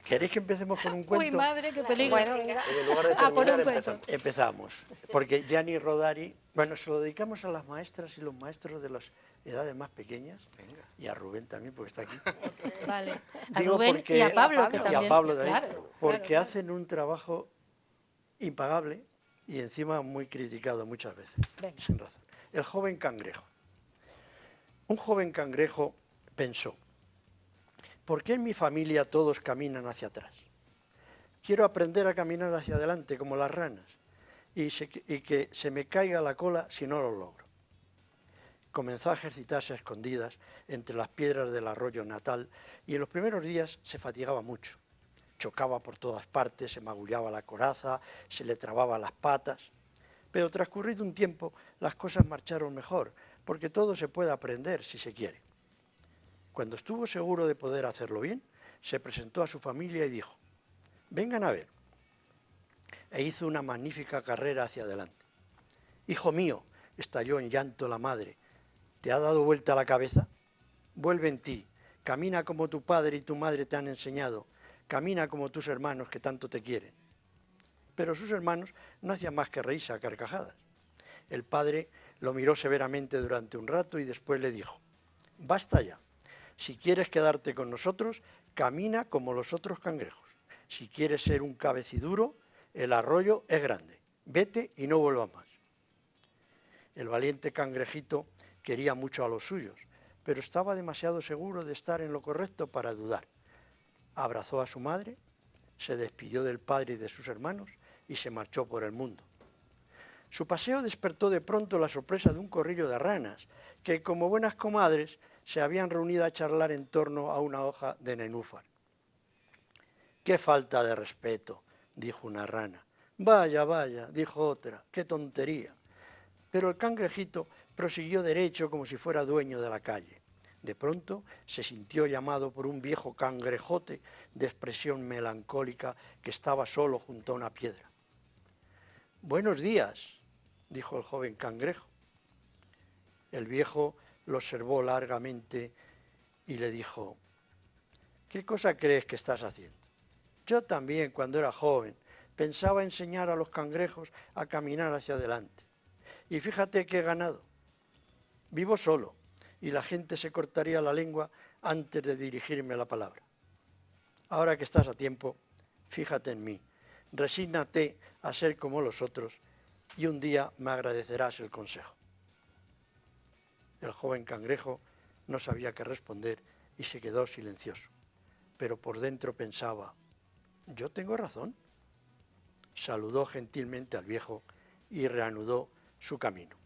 ¿Queréis que empecemos con un cuento? Uy, madre, qué peligro. En lugar de Ah, por un terminar, cuento. empezamos. Porque Gianni Rodari, bueno, se lo dedicamos a las maestras y los maestros de las edades más pequeñas, y a Rubén también, porque está aquí. Vale. A Digo Rubén porque- y a Pablo, que y también. a Pablo también, claro, porque claro. hacen un trabajo impagable y encima muy criticado muchas veces, Venga. sin razón. El joven cangrejo. Un joven cangrejo pensó, ¿por qué en mi familia todos caminan hacia atrás? Quiero aprender a caminar hacia adelante como las ranas y que se me caiga la cola si no lo logro. Comenzó a ejercitarse a escondidas entre las piedras del arroyo natal y en los primeros días se fatigaba mucho. Chocaba por todas partes, se magullaba la coraza, se le trababa las patas. Pero transcurrido un tiempo las cosas marcharon mejor, porque todo se puede aprender si se quiere. Cuando estuvo seguro de poder hacerlo bien, se presentó a su familia y dijo, vengan a ver. E hizo una magnífica carrera hacia adelante. Hijo mío, estalló en llanto la madre, ¿te ha dado vuelta la cabeza? Vuelve en ti, camina como tu padre y tu madre te han enseñado, camina como tus hermanos que tanto te quieren. Pero sus hermanos no hacían más que reírse a carcajadas. El padre Lo miró severamente durante un rato y después le dijo: basta ya. Si quieres quedarte con nosotros, camina como los otros cangrejos. Si quieres ser un cabeciduro, el arroyo es grande. Vete y no vuelvas más. El valiente cangrejito quería mucho a los suyos, pero estaba demasiado seguro de estar en lo correcto para dudar. Abrazó a su madre, se despidió del padre y de sus hermanos y se marchó por el mundo. Su paseo despertó de pronto la sorpresa de un corrillo de ranas que, como buenas comadres, se habían reunido a charlar en torno a una hoja de nenúfar. «¡Qué falta de respeto!», dijo una rana. «Vaya, vaya», dijo otra, «qué tontería». Pero el cangrejito prosiguió derecho como si fuera dueño de la calle. De pronto se sintió llamado por un viejo cangrejote de expresión melancólica que estaba solo junto a una piedra. «Buenos días», dijo el joven cangrejo. El viejo lo observó largamente y le dijo: «¿Qué cosa crees que estás haciendo? Yo también, cuando era joven, pensaba enseñar a los cangrejos a caminar hacia adelante. Y fíjate que he ganado. Vivo solo y la gente se cortaría la lengua antes de dirigirme la palabra. Ahora que estás a tiempo, fíjate en mí, resígnate a ser como los otros y un día me agradecerás el consejo». El joven cangrejo no sabía qué responder y se quedó silencioso, pero por dentro pensaba: «¿Yo tengo razón?». Saludó gentilmente al viejo y reanudó su camino.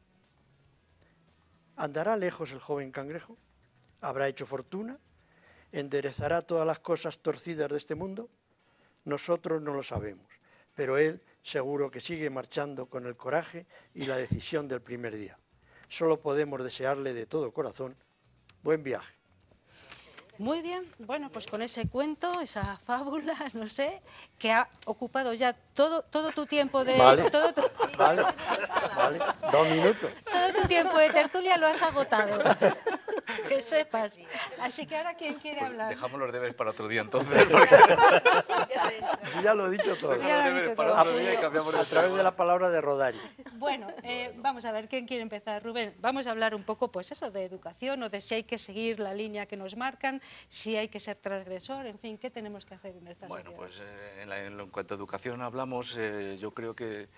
¿Andará lejos el joven cangrejo? ¿Habrá hecho fortuna? ¿Enderezará todas las cosas torcidas de este mundo? Nosotros no lo sabemos, pero él seguro que sigue marchando con el coraje y la decisión del primer día. Solo podemos desearle de todo corazón buen viaje. Muy bien, bueno, pues con ese cuento, esa fábula, no sé, que ha ocupado ya todo tu tiempo de... Vale, Vale, 2 minutos. todo tu tiempo de tertulia lo has agotado, que sepas. Así que ahora, ¿quién quiere hablar? Dejamos los deberes para otro día entonces. Yo ya lo he dicho todo. Ya lo he dicho todo. A través de la palabra de Rodari. Bueno, vamos a ver, ¿quién quiere empezar? Rubén, vamos a hablar un poco, pues eso, de educación, o de si hay que seguir la línea que nos marcan, si hay que ser transgresor, en fin, ¿qué tenemos que hacer en esta sociedad? Bueno, pues en cuanto a educación hablamos, yo creo que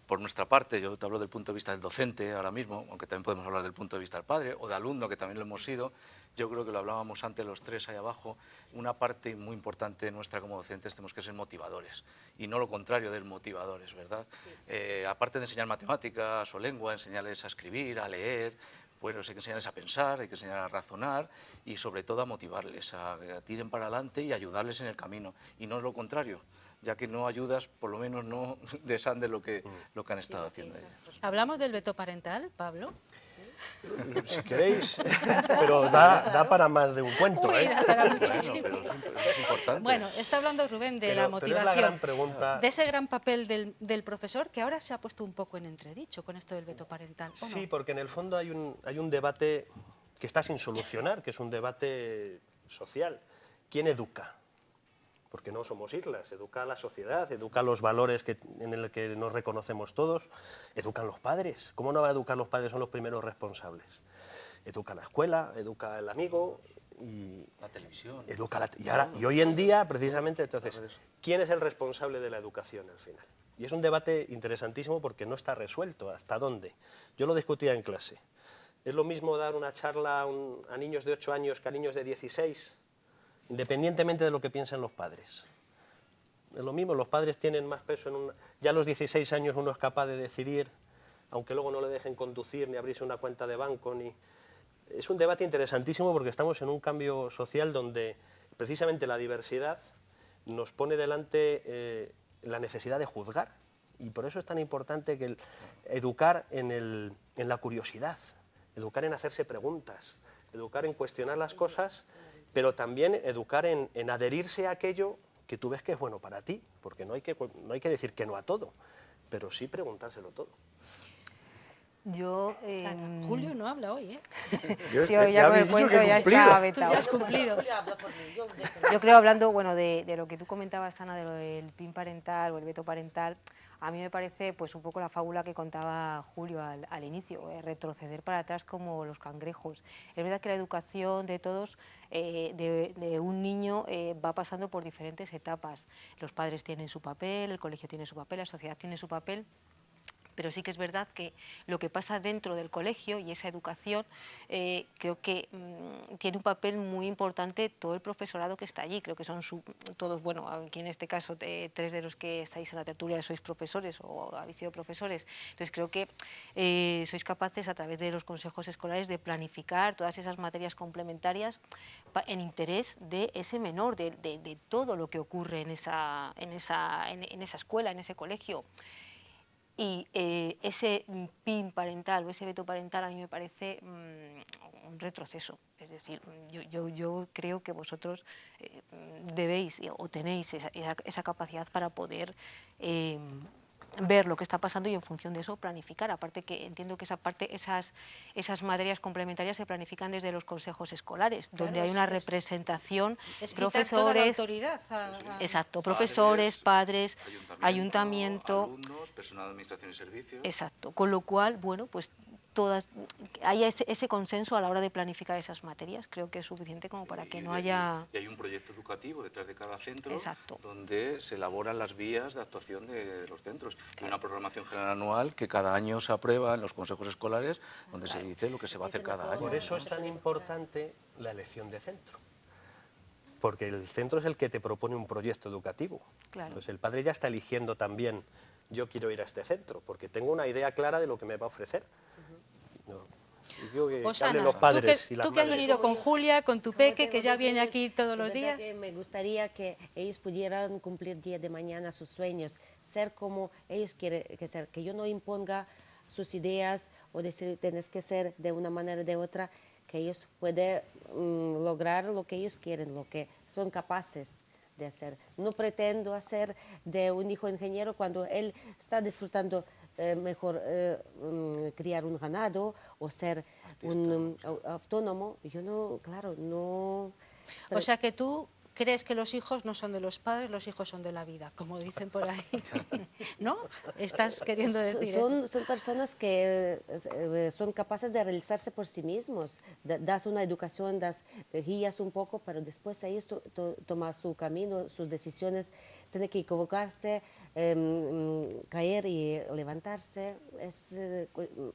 por nuestra parte, yo te hablo del punto de vista del docente ahora mismo, aunque también podemos hablar del punto de vista del padre o de alumno, que también lo hemos sido. Yo creo que lo hablábamos antes los tres ahí abajo, una parte muy importante nuestra como docentes tenemos que ser motivadores y no lo contrario de motivadores, ¿verdad? Sí. Aparte de enseñar matemáticas o lengua, enseñarles a escribir, a leer, bueno, hay que enseñarles a pensar, hay que enseñarles a razonar y sobre todo a motivarles, a tiren para adelante y ayudarles en el camino y no lo contrario, ya que no ayudas, por lo menos no desande lo que han estado haciendo ellos. ¿Hablamos del veto parental, Pablo? Si queréis, pero da para más de un cuento. Uy, da para muchísimo. Bueno, pero es importante. Bueno, está hablando Rubén de la motivación, pero es la gran pregunta. de ese gran papel del profesor, que ahora se ha puesto un poco en entredicho con esto del veto parental, ¿o Sí, no? porque en el fondo hay un debate que está sin solucionar, que es un debate social. ¿Quién educa? Porque no somos islas, educa a la sociedad, educa los valores en el que nos reconocemos todos, educan los padres. ¿Cómo no va a educar los padres? Son los primeros responsables. Educa la escuela, educa el amigo y la televisión. Educa y hoy en día, precisamente, entonces, ¿quién es el responsable de la educación al final? Y es un debate interesantísimo porque no está resuelto. ¿Hasta dónde? Yo lo discutía en clase. ¿Es lo mismo dar una charla a niños de 8 años que a niños de 16? Independientemente de lo que piensen los padres. Es lo mismo, los padres tienen más peso ya a los 16 años uno es capaz de decidir, aunque luego no le dejen conducir ni abrirse una cuenta de banco. Es un debate interesantísimo porque estamos en un cambio social donde precisamente la diversidad nos pone delante la necesidad de juzgar. Y por eso es tan importante que educar en la curiosidad, educar en hacerse preguntas, educar en cuestionar las cosas, pero también educar en adherirse a aquello que tú ves que es bueno para ti, porque no hay que decir que no a todo, pero sí preguntárselo todo. Yo... Julio no habla hoy, ¿eh? Sí, hoy ya con el cuento ya está vetado. Tú ya has cumplido. Yo creo, hablando de lo que tú comentabas, Ana, de lo del PIN parental o el veto parental, a mí me parece pues un poco la fábula que contaba Julio al inicio, retroceder para atrás como los cangrejos. Es verdad que la educación de todos, de un niño, va pasando por diferentes etapas. Los padres tienen su papel, el colegio tiene su papel, la sociedad tiene su papel. Pero sí que es verdad que lo que pasa dentro del colegio y esa educación, creo que tiene un papel muy importante todo el profesorado que está allí. Creo que son todos, bueno, aquí en este caso 3 de los que estáis en la tertulia sois profesores o habéis sido profesores. Entonces creo que sois capaces a través de los consejos escolares de planificar todas esas materias complementarias en interés de ese menor, de todo lo que ocurre en esa escuela, en ese colegio. Y ese PIN parental o ese veto parental a mí me parece un retroceso. Es decir, yo creo que vosotros debéis o tenéis esa capacidad para poder ver lo que está pasando y en función de eso planificar. Aparte que entiendo que esas materias complementarias se planifican desde los consejos escolares, claro, donde hay una representación, profesores, toda la autoridad exacto, profesores, padres, ayuntamiento, alumnos, personal de administración y servicios. Exacto, con lo cual, bueno, pues haya ese consenso a la hora de planificar esas materias. Creo que es suficiente como para que no haya... Y hay un proyecto educativo detrás de cada centro. Exacto. Donde se elaboran las vías de actuación de los centros. Claro. Hay una programación general anual que cada año se aprueba en los consejos escolares, donde se dice lo que se va a hacer cada año. Por eso es tan importante la elección de centro. Porque el centro es el que te propone un proyecto educativo. Claro. Entonces el padre ya está eligiendo también, yo quiero ir a este centro, porque tengo una idea clara de lo que me va a ofrecer. Osana, los padres tú que has venido con Julia, con tu peque, que ya viene aquí todos los días. Que me gustaría que ellos pudieran cumplir día de mañana sus sueños, ser como ellos quieren ser, que yo no imponga sus ideas o decir tienes que ser de una manera o de otra, que ellos puedan lograr lo que ellos quieren, lo que son capaces de hacer. No pretendo hacer de un hijo ingeniero cuando él está disfrutando mejor criar un ganado o ser un autónomo. Yo no, claro, no... O sea que tú crees que los hijos no son de los padres, los hijos son de la vida, como dicen por ahí, ¿no? ¿Estás queriendo decir eso? Son personas que son capaces de realizarse por sí mismos. Das una educación, guías un poco, pero después ellos toman su camino, sus decisiones, tienen que equivocarse, caer y levantarse. Es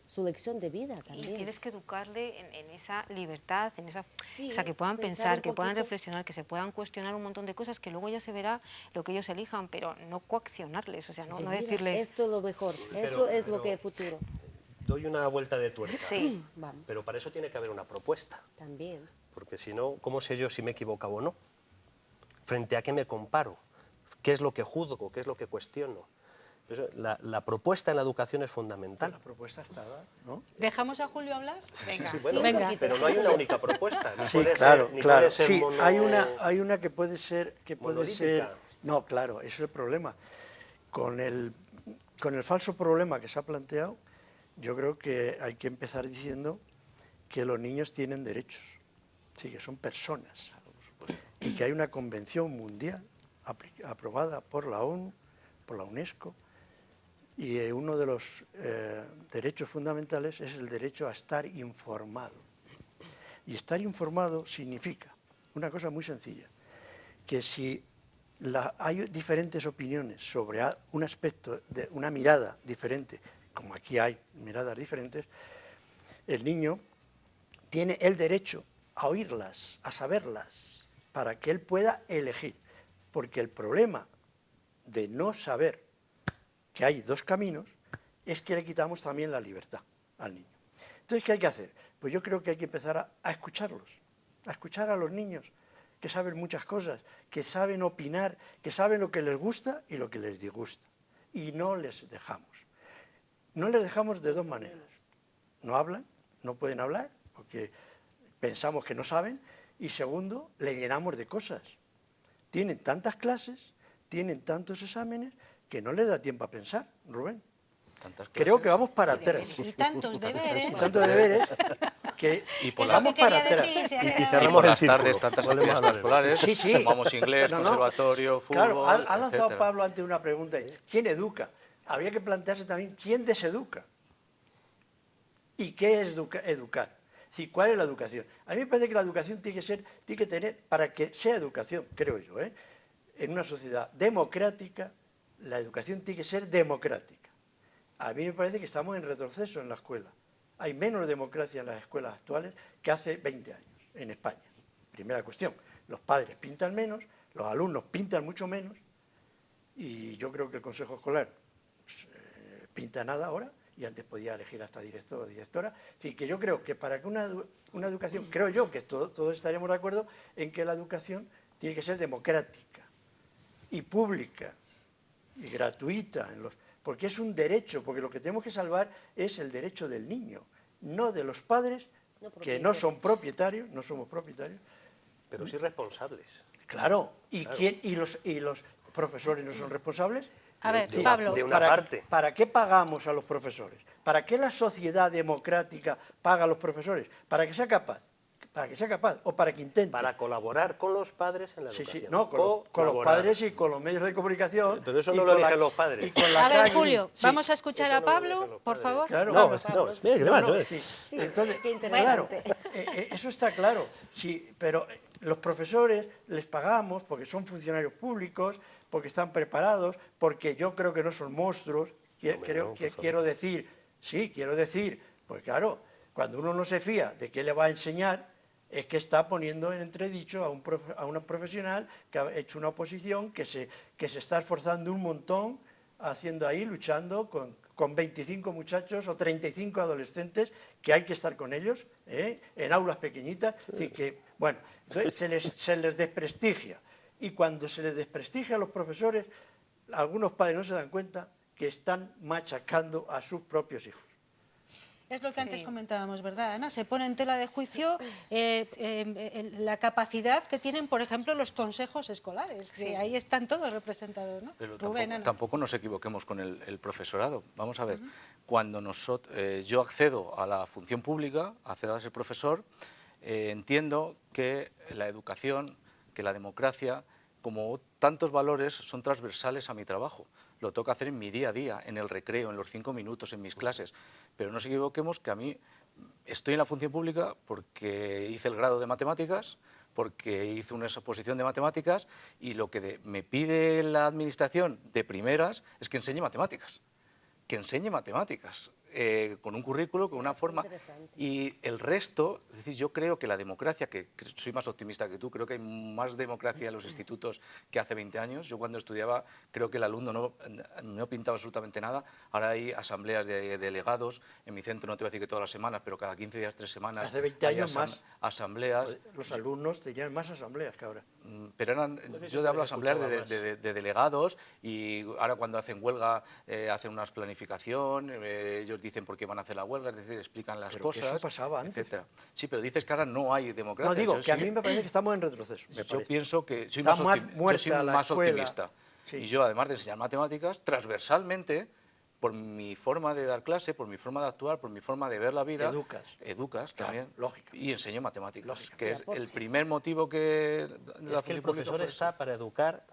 su lección de vida también. Y tienes que educarle en esa libertad, sí, o sea, que puedan pensar, que puedan reflexionar, que se puedan cuestionar un montón de cosas, que luego ya se verá lo que ellos elijan, pero no coaccionarles, o sea, no decirles... Esto es lo mejor, eso es lo que es futuro. Doy una vuelta de tuerca, sí. Pero para eso tiene que haber una propuesta. También. Porque si no, ¿cómo sé yo si me he equivocado o no? ¿Frente a qué me comparo? ¿Qué es lo que juzgo? ¿Qué es lo que cuestiono? La propuesta en la educación es fundamental. La propuesta está dada, ¿no? ¿Dejamos a Julio hablar? Venga, sí, bueno, venga. Pero no hay una única propuesta. Sí, claro, claro. Sí, hay una que puede ser... No, claro, ese es el problema. Con el falso problema que se ha planteado, yo creo que hay que empezar diciendo que los niños tienen derechos, sí, que son personas, y que hay una convención mundial aprobada por la ONU, por la UNESCO, y uno de los derechos fundamentales es el derecho a estar informado. Y estar informado significa una cosa muy sencilla, que si hay diferentes opiniones sobre un aspecto, de una mirada diferente, como aquí hay miradas diferentes, el niño tiene el derecho a oírlas, a saberlas, para que él pueda elegir. Porque el problema de no saber que hay dos caminos es que le quitamos también la libertad al niño. Entonces, ¿qué hay que hacer? Pues yo creo que hay que empezar a escucharlos, a escuchar a los niños, que saben muchas cosas, que saben opinar, que saben lo que les gusta y lo que les disgusta. Y no les dejamos. No les dejamos de dos maneras. No hablan, no pueden hablar, porque pensamos que no saben, y segundo, le llenamos de cosas. Tienen tantas clases, tienen tantos exámenes, que no les da tiempo a pensar, Rubén. Creo que vamos para atrás. Y tantos deberes. Y tantos deberes que vamos para atrás. Y cerramos las tardes, tantas actividades escolares, sí, sí. tomamos inglés, conservatorio, fútbol, claro, ha lanzado etcétera. Pablo ante una pregunta. ¿Quién educa? habría que plantearse también quién deseduca y qué es educar. Es decir, ¿cuál es la educación? A mí me parece que la educación tiene que tener, para que sea educación, creo yo, en una sociedad democrática, la educación tiene que ser democrática. A mí me parece que estamos en retroceso en la escuela. Hay menos democracia en las escuelas actuales que hace 20 años en España. Primera cuestión, los padres pintan menos, los alumnos pintan mucho menos, y yo creo que el Consejo Escolar pues, pinta nada ahora, y antes podía elegir hasta director o directora. Es decir, que yo creo que para que una educación, creo yo que todos estaremos de acuerdo en que la educación tiene que ser democrática y pública y gratuita, porque es un derecho, porque lo que tenemos que salvar es el derecho del niño, no de los padres, que no son propietarios, no somos propietarios. Pero sí responsables. Claro, ¿y los profesores no son responsables? A ver, Pablo. De una parte. ¿Para qué pagamos a los profesores? ¿Para qué la sociedad democrática paga a los profesores? ¿Para que sea capaz? ¿Para que sea capaz? ¿O para que intente? Para colaborar con los padres en la Sí, educación. sí, no, con los padres y con los medios de comunicación. Pero eso no lo eligen los padres. A ver, Julio, vamos a escuchar a Pablo, por favor. Claro. No, mira, que le mato, sí. Entonces, qué interesante. claro, eso está claro. Sí, pero los profesores les pagamos porque son funcionarios públicos, porque están preparados, porque yo creo que no son monstruos. Quiero decir, pues claro, cuando uno no se fía de qué le va a enseñar, es que está poniendo en entredicho a una profesional que ha hecho una oposición, que se está esforzando un montón, haciendo ahí, luchando con 25 muchachos o 35 adolescentes, que hay que estar con ellos, en aulas pequeñitas. Es decir, que, bueno, entonces se les desprestigia. Y cuando se les desprestigia a los profesores, algunos padres no se dan cuenta que están machacando a sus propios hijos. Es lo que antes comentábamos, ¿verdad, Ana? Se pone en tela de juicio la capacidad que tienen, por ejemplo, los consejos escolares, que ahí están todos representados, ¿no? Pero Rubén, Ana. tampoco nos equivoquemos con el profesorado. Vamos a ver, cuando yo accedo a la función pública, accedo a ser profesor, entiendo que la educación, que la democracia, como tantos valores, son transversales a mi trabajo. Lo tengo que hacer en mi día a día, en el recreo, en los 5 minutos, en mis clases. Pero no nos equivoquemos que a mí estoy en la función pública porque hice el grado de matemáticas, porque hice una exposición de matemáticas, y lo que me pide la administración de primeras es que enseñe matemáticas. Que enseñe matemáticas, con un currículo, con una forma. Y el resto, es decir, yo creo que la democracia, que soy más optimista que tú, creo que hay más democracia en los institutos que hace 20 años. Yo cuando estudiaba creo que el alumno no pintaba absolutamente nada. Ahora hay asambleas de delegados. En mi centro, no te voy a decir que todas las semanas, pero cada 15 días, 3 semanas. Hace 20 años más. Asambleas. Los alumnos tenían más asambleas que ahora. Pero yo hablo de asambleas de delegados, y ahora cuando hacen huelga hacen una planificación, ellos dicen por qué van a hacer la huelga, es decir, explican las cosas, que eso pasaba antes. etcétera. Sí, pero dices que ahora no hay democracia. No, digo que a mí me parece que estamos en retroceso. Yo pienso que soy Está más optimista. Sí. Y yo, además de enseñar matemáticas, transversalmente, por mi forma de dar clase, por mi forma de actuar, por mi forma de ver la vida, educas claro, también, lógico. Y enseño matemáticas, Lógico. que es el primer motivo que... Es que el profesor está para educar,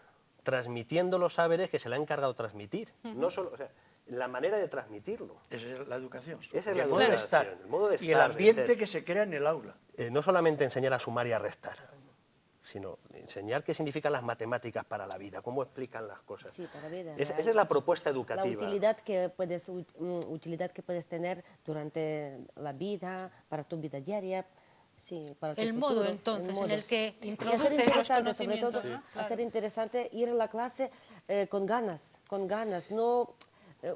transmitiendo los saberes que se le ha encargado transmitir. No solo, o sea, la manera de transmitirlo. Esa es la educación. Esa es el modo de estar. El modo de estar, y el ambiente que se crea en el aula. No solamente enseñar a sumar y a restar, sino enseñar qué significan las matemáticas para la vida, cómo explican las cosas. Sí, para la vida. Esa es la propuesta educativa. La utilidad que puedes tener durante la vida, para tu vida diaria. Sí, para el futuro, modo, entonces, en el que y introduces hacer interesante, los sobre todo, conocimientos, ¿no? hacer interesante ir a la clase con ganas, no,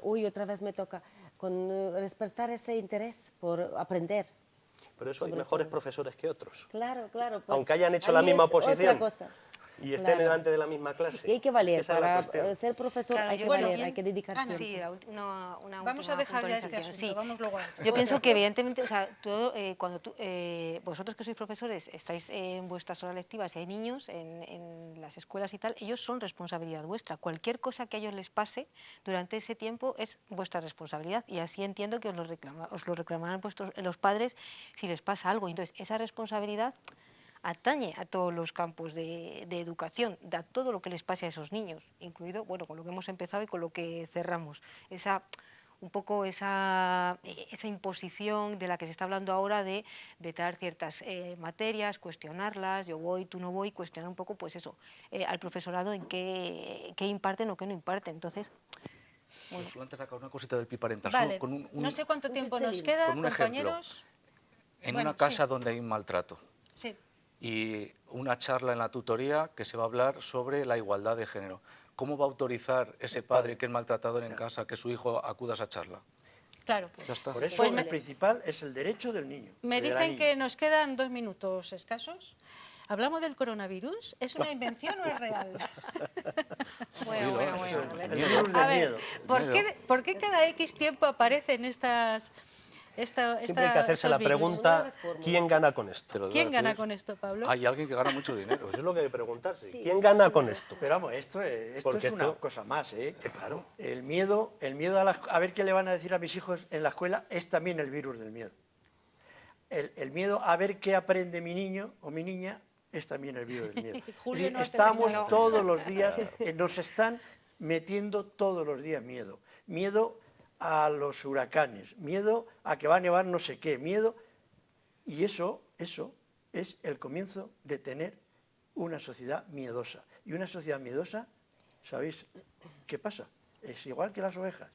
uy, otra vez me toca, con despertar ese interés por aprender. Por eso hay mejores profesores que otros. Claro. Pues, aunque hayan hecho la misma oposición. Otra cosa. Y estén delante de la misma clase. Y hay que valer, para ser profesor Claro, hay que bueno, valer, hay que dedicar tiempo. Sí, una Vamos a dejar ya este asunto, sí. vamos luego a esto. Yo pienso que evidentemente, o sea, cuando vosotros que sois profesores estáis en vuestras horas lectivas y hay niños en las escuelas y tal, ellos son responsabilidad vuestra. Cualquier cosa que a ellos les pase durante ese tiempo es vuestra responsabilidad, y así entiendo que os lo reclamarán los padres si les pasa algo. Entonces, esa responsabilidad atañe a todos los campos de educación, a todo lo que les pase a esos niños, incluido, bueno, con lo que hemos empezado y con lo que cerramos. Un poco esa imposición de la que se está hablando ahora de vetar ciertas materias, cuestionarlas, yo voy, tú no voy, cuestionar un poco, pues eso, al profesorado en qué imparten o qué no imparten. Entonces, Bueno. Solo antes de sacar una cosita del piparental. Vale, no sé cuánto tiempo nos queda, con un compañeros. En una casa donde hay un maltrato. Sí. Y una charla en la tutoría que se va a hablar sobre la igualdad de género. ¿Cómo va a autorizar ese padre que es maltratador en casa que su hijo acuda a esa charla? Claro. Ya está. Por eso Pues el principal es el derecho del niño. Me de la dicen niña. que nos quedan 2 minutos escasos. ¿Hablamos del coronavirus? ¿Es una invención o es real? Bueno. El virus A del ver, miedo. ¿por qué cada X tiempo aparecen estas... Siempre hay que hacerse la pregunta, ¿quién gana con esto? ¿Quién gana con esto, Pablo? Hay alguien que gana mucho dinero. Pues es lo que hay que preguntarse. ¿Quién gana con esto? Pero vamos, esto es Porque una cosa más, ¿eh? Sí, claro. El miedo a ver qué le van a decir a mis hijos en la escuela es también el virus del miedo. El miedo a ver qué aprende mi niño o mi niña es también el virus del miedo. Julio no Estamos terminó. todos los días, nos están metiendo todos los días miedo. Miedo a los huracanes, miedo a que va a nevar no sé qué, miedo... Y eso es el comienzo de tener una sociedad miedosa. Y una sociedad miedosa, ¿sabéis qué pasa? Es igual que las ovejas.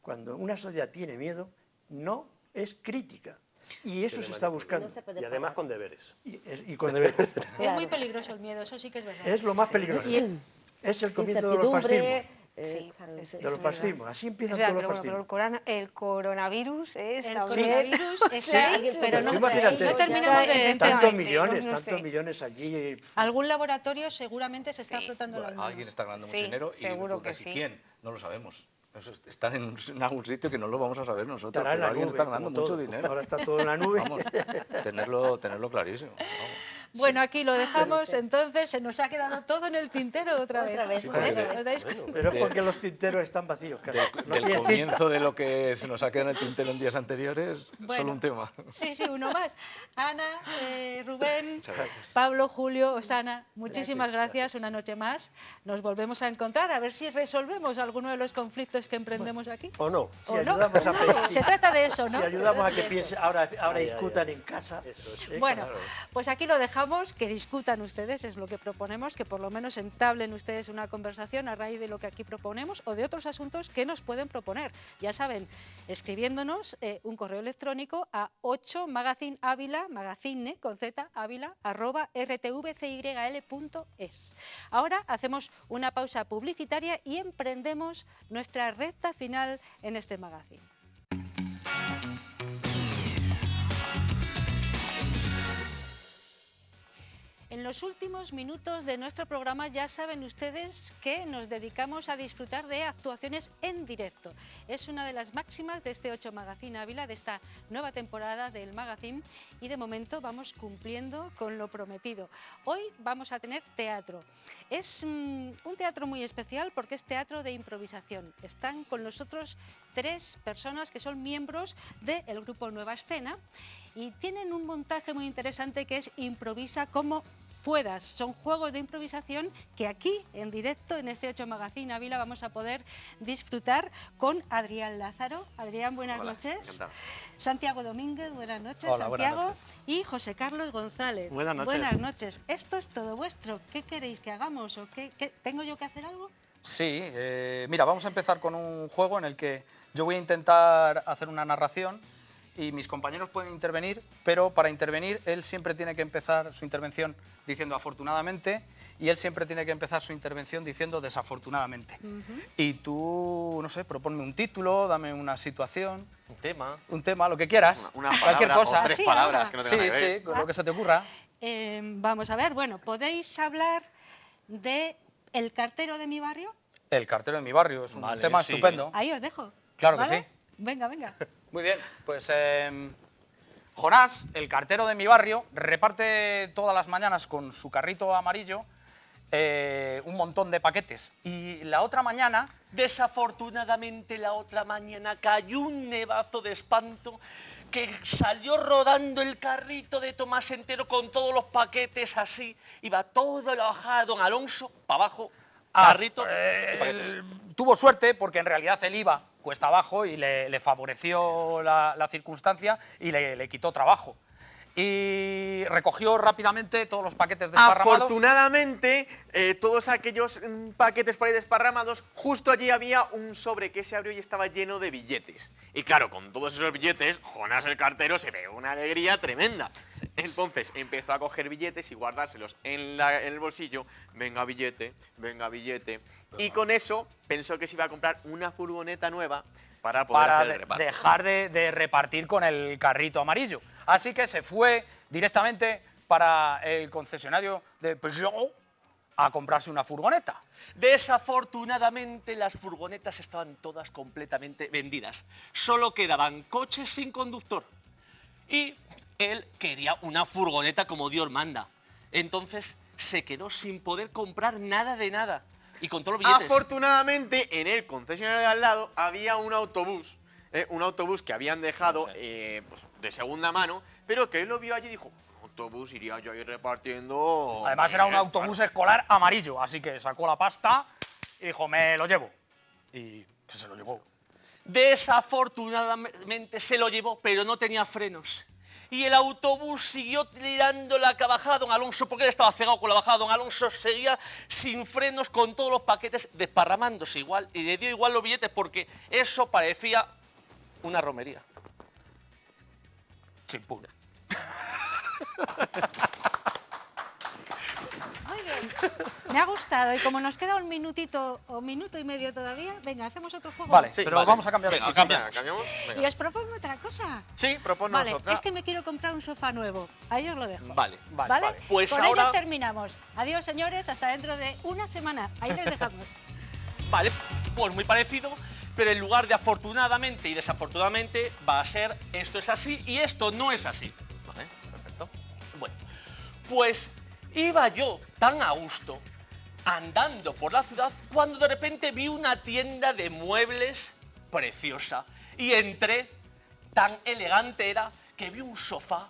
Cuando una sociedad tiene miedo, no es crítica. Y eso se está buscando. Y además con deberes. Y con deberes. Es muy peligroso el miedo, eso sí que es verdad. Es lo más peligroso. Es el comienzo de los fascismos. Claro, De los fascismos. Así empiezan real, todos los pero bueno, fascismos. pero el coronavirus es El también... coronavirus es Sí, real, pero Tú no imagínate, terminamos de... tantos no sé. millones allí. Algún laboratorio seguramente se está frotando las manos. Alguien está ganando mucho Sí, dinero y seguro pregunta que si sí. quién, no lo sabemos. Están en algún sitio que no lo vamos a saber nosotros, Estará en pero la alguien nube, está ganando como mucho todo. dinero. Ahora está todo en la nube. Vamos, tenerlo clarísimo. Vamos. Bueno, aquí lo dejamos, entonces se nos ha quedado todo en el tintero otra vez. Otra vez, ¿Eh? otra vez. ¿Os dais cuenta? Pero es porque los tinteros están vacíos, casi. No Del tienen tinta. comienzo de lo que se nos ha quedado en el tintero en días anteriores, Bueno. solo un tema. Sí, uno más. Ana, Rubén, Muchas gracias. Pablo, Julio, Osana, muchísimas gracias una noche más. Nos volvemos a encontrar a ver si resolvemos alguno de los conflictos que emprendemos aquí. ¿O no? Si ¿O no? ayudamos a pensar, Se trata de eso, ¿no? si ayudamos a que piensen, ahora discutan en casa. Bueno, pues aquí lo dejamos, que discutan ustedes, es lo que proponemos, que por lo menos entablen ustedes una conversación a raíz de lo que aquí proponemos o de otros asuntos que nos pueden proponer. Ya saben, escribiéndonos un correo electrónico a 8magazineavila, magazine con z, ávila, @rtvcyl.es. Ahora hacemos una pausa publicitaria y emprendemos nuestra recta final en este magazine. En los últimos minutos de nuestro programa ya saben ustedes que nos dedicamos a disfrutar de actuaciones en directo. Es una de las máximas de este 8 Magazine Ávila, de esta nueva temporada del Magazine, y de momento vamos cumpliendo con lo prometido. Hoy vamos a tener teatro. Es un teatro muy especial porque es teatro de improvisación. Están con nosotros 3 personas que son miembros del grupo Nueva Escena y tienen un montaje muy interesante que es Improvisa como puedas. Son juegos de improvisación que aquí, en directo, en este 8 Magazine Ávila, vamos a poder disfrutar con Adrián Lázaro. Adrián, buenas noches. Encantado. Santiago Domínguez, buenas noches. Hola, buenas Santiago. noches. Y José Carlos González. Buenas noches. Buenas noches. Esto es todo vuestro. ¿Qué queréis que hagamos? ¿O qué? ¿Tengo yo que hacer algo? Sí, mira, vamos a empezar con un juego en el que yo voy a intentar hacer una narración y mis compañeros pueden intervenir, pero para intervenir él siempre tiene que empezar su intervención diciendo afortunadamente y él siempre tiene que empezar su intervención diciendo desafortunadamente. Y tú, no sé, proponme un título, dame una situación. Un tema, lo que quieras, una cualquier palabra cosa. o 3 Sí, palabras ahora. que no tengan nada que ver. Sí, lo que se te ocurra. Vamos a ver, bueno, ¿podéis hablar de El cartero de mi barrio? El cartero de mi barrio es un Vale, tema sí. estupendo. Ahí os dejo. Claro que ¿vale? sí. Venga, venga. Muy bien, pues Jonás, el cartero de mi barrio, reparte todas las mañanas con su carrito amarillo un montón de paquetes. Y la otra mañana... Desafortunadamente la otra mañana cayó un nevazo de espanto que salió rodando el carrito de Tomás entero con todos los paquetes así, iba todo la bajada de don Alonso, para abajo, carrito y paquetes. Tuvo suerte porque en realidad él iba cuesta abajo y le favoreció la circunstancia y le quitó trabajo. Y recogió rápidamente todos los paquetes desparramados. Afortunadamente, todos aquellos paquetes por ahí desparramados, justo allí había un sobre que se abrió y estaba lleno de billetes. Y claro, con todos esos billetes, Jonás el cartero se pegó una alegría tremenda. Entonces empezó a coger billetes y guardárselos en el bolsillo. Venga billete, venga billete. Y con eso pensó que se iba a comprar una furgoneta nueva para poder hacer el reparto. Dejar de repartir con el carrito amarillo. Así que se fue directamente para el concesionario de Peugeot a comprarse una furgoneta. Desafortunadamente las furgonetas estaban todas completamente vendidas. Solo quedaban coches sin conductor. Y él quería una furgoneta como Dios manda. Entonces se quedó sin poder comprar nada de nada. Y con todos los billetes. Afortunadamente en el concesionario de al lado había un autobús que habían dejado pues, de segunda mano, pero que él lo vio allí y dijo, un autobús iría yo ahí repartiendo... Además era un autobús escolar amarillo, así que sacó la pasta y dijo, me lo llevo. Y se lo llevó. Desafortunadamente se lo llevó, pero no tenía frenos. Y el autobús siguió tirando la bajada don Alonso, porque él estaba cegado con la bajada. Don Alonso seguía sin frenos con todos los paquetes desparramándose igual, y le dio igual los billetes porque eso parecía una romería. Chimpún. Muy bien, me ha gustado y como nos queda un minutito o minuto y medio todavía, venga, hacemos otro juego. Vale, sí, pero vale. Vamos a cambiar de sitio. Cambiamos. Y os propongo otra cosa. Sí, proponnos vale, otra. Es que me quiero comprar un sofá nuevo, ahí os lo dejo. Vale. Pues con ahora... ellos terminamos. Adiós, señores, hasta dentro de una semana. Ahí les dejamos. Vale, pues muy parecido, pero en lugar de afortunadamente y desafortunadamente va a ser esto es así y esto no es así. Vale, perfecto. Bueno, pues iba yo tan a gusto andando por la ciudad cuando de repente vi una tienda de muebles preciosa y entré, tan elegante era que vi un sofá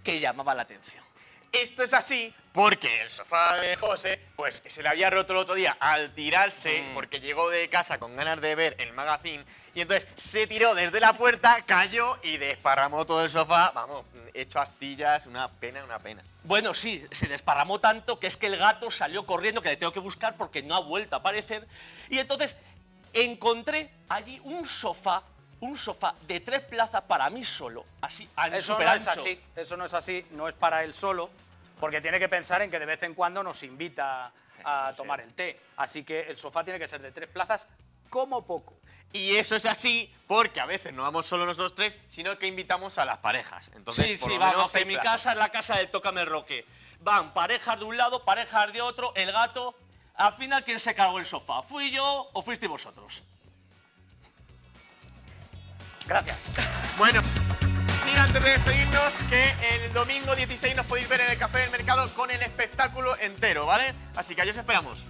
que llamaba la atención. Esto es así porque el sofá de José pues se le había roto el otro día al tirarse porque llegó de casa con ganas de ver el magazine y entonces se tiró desde la puerta, cayó y desparramó todo el sofá, vamos, hecho astillas, una pena, una pena. Bueno, sí, se desparramó tanto que es que el gato salió corriendo, que le tengo que buscar porque no ha vuelto a aparecer, y entonces encontré allí un sofá de 3 plazas para mí solo, así, eso no es así, eso no es así, no es para él solo, porque tiene que pensar en que de vez en cuando nos invita a tomar el té. Así que el sofá tiene que ser de 3 plazas como poco. Y eso es así porque a veces no vamos solo nosotros 3, sino que invitamos a las parejas. Entonces, sí, vamos, que mi casa es la casa del Tócame Roque. Van parejas de un lado, parejas de otro, el gato. Al final, ¿quién se cargó el sofá? ¿Fui yo o fuisteis vosotros? Gracias. Bueno, mira, antes de despedirnos, que el domingo 16 nos podéis ver en el Café del Mercado con el espectáculo entero, ¿vale? Así que allí os esperamos.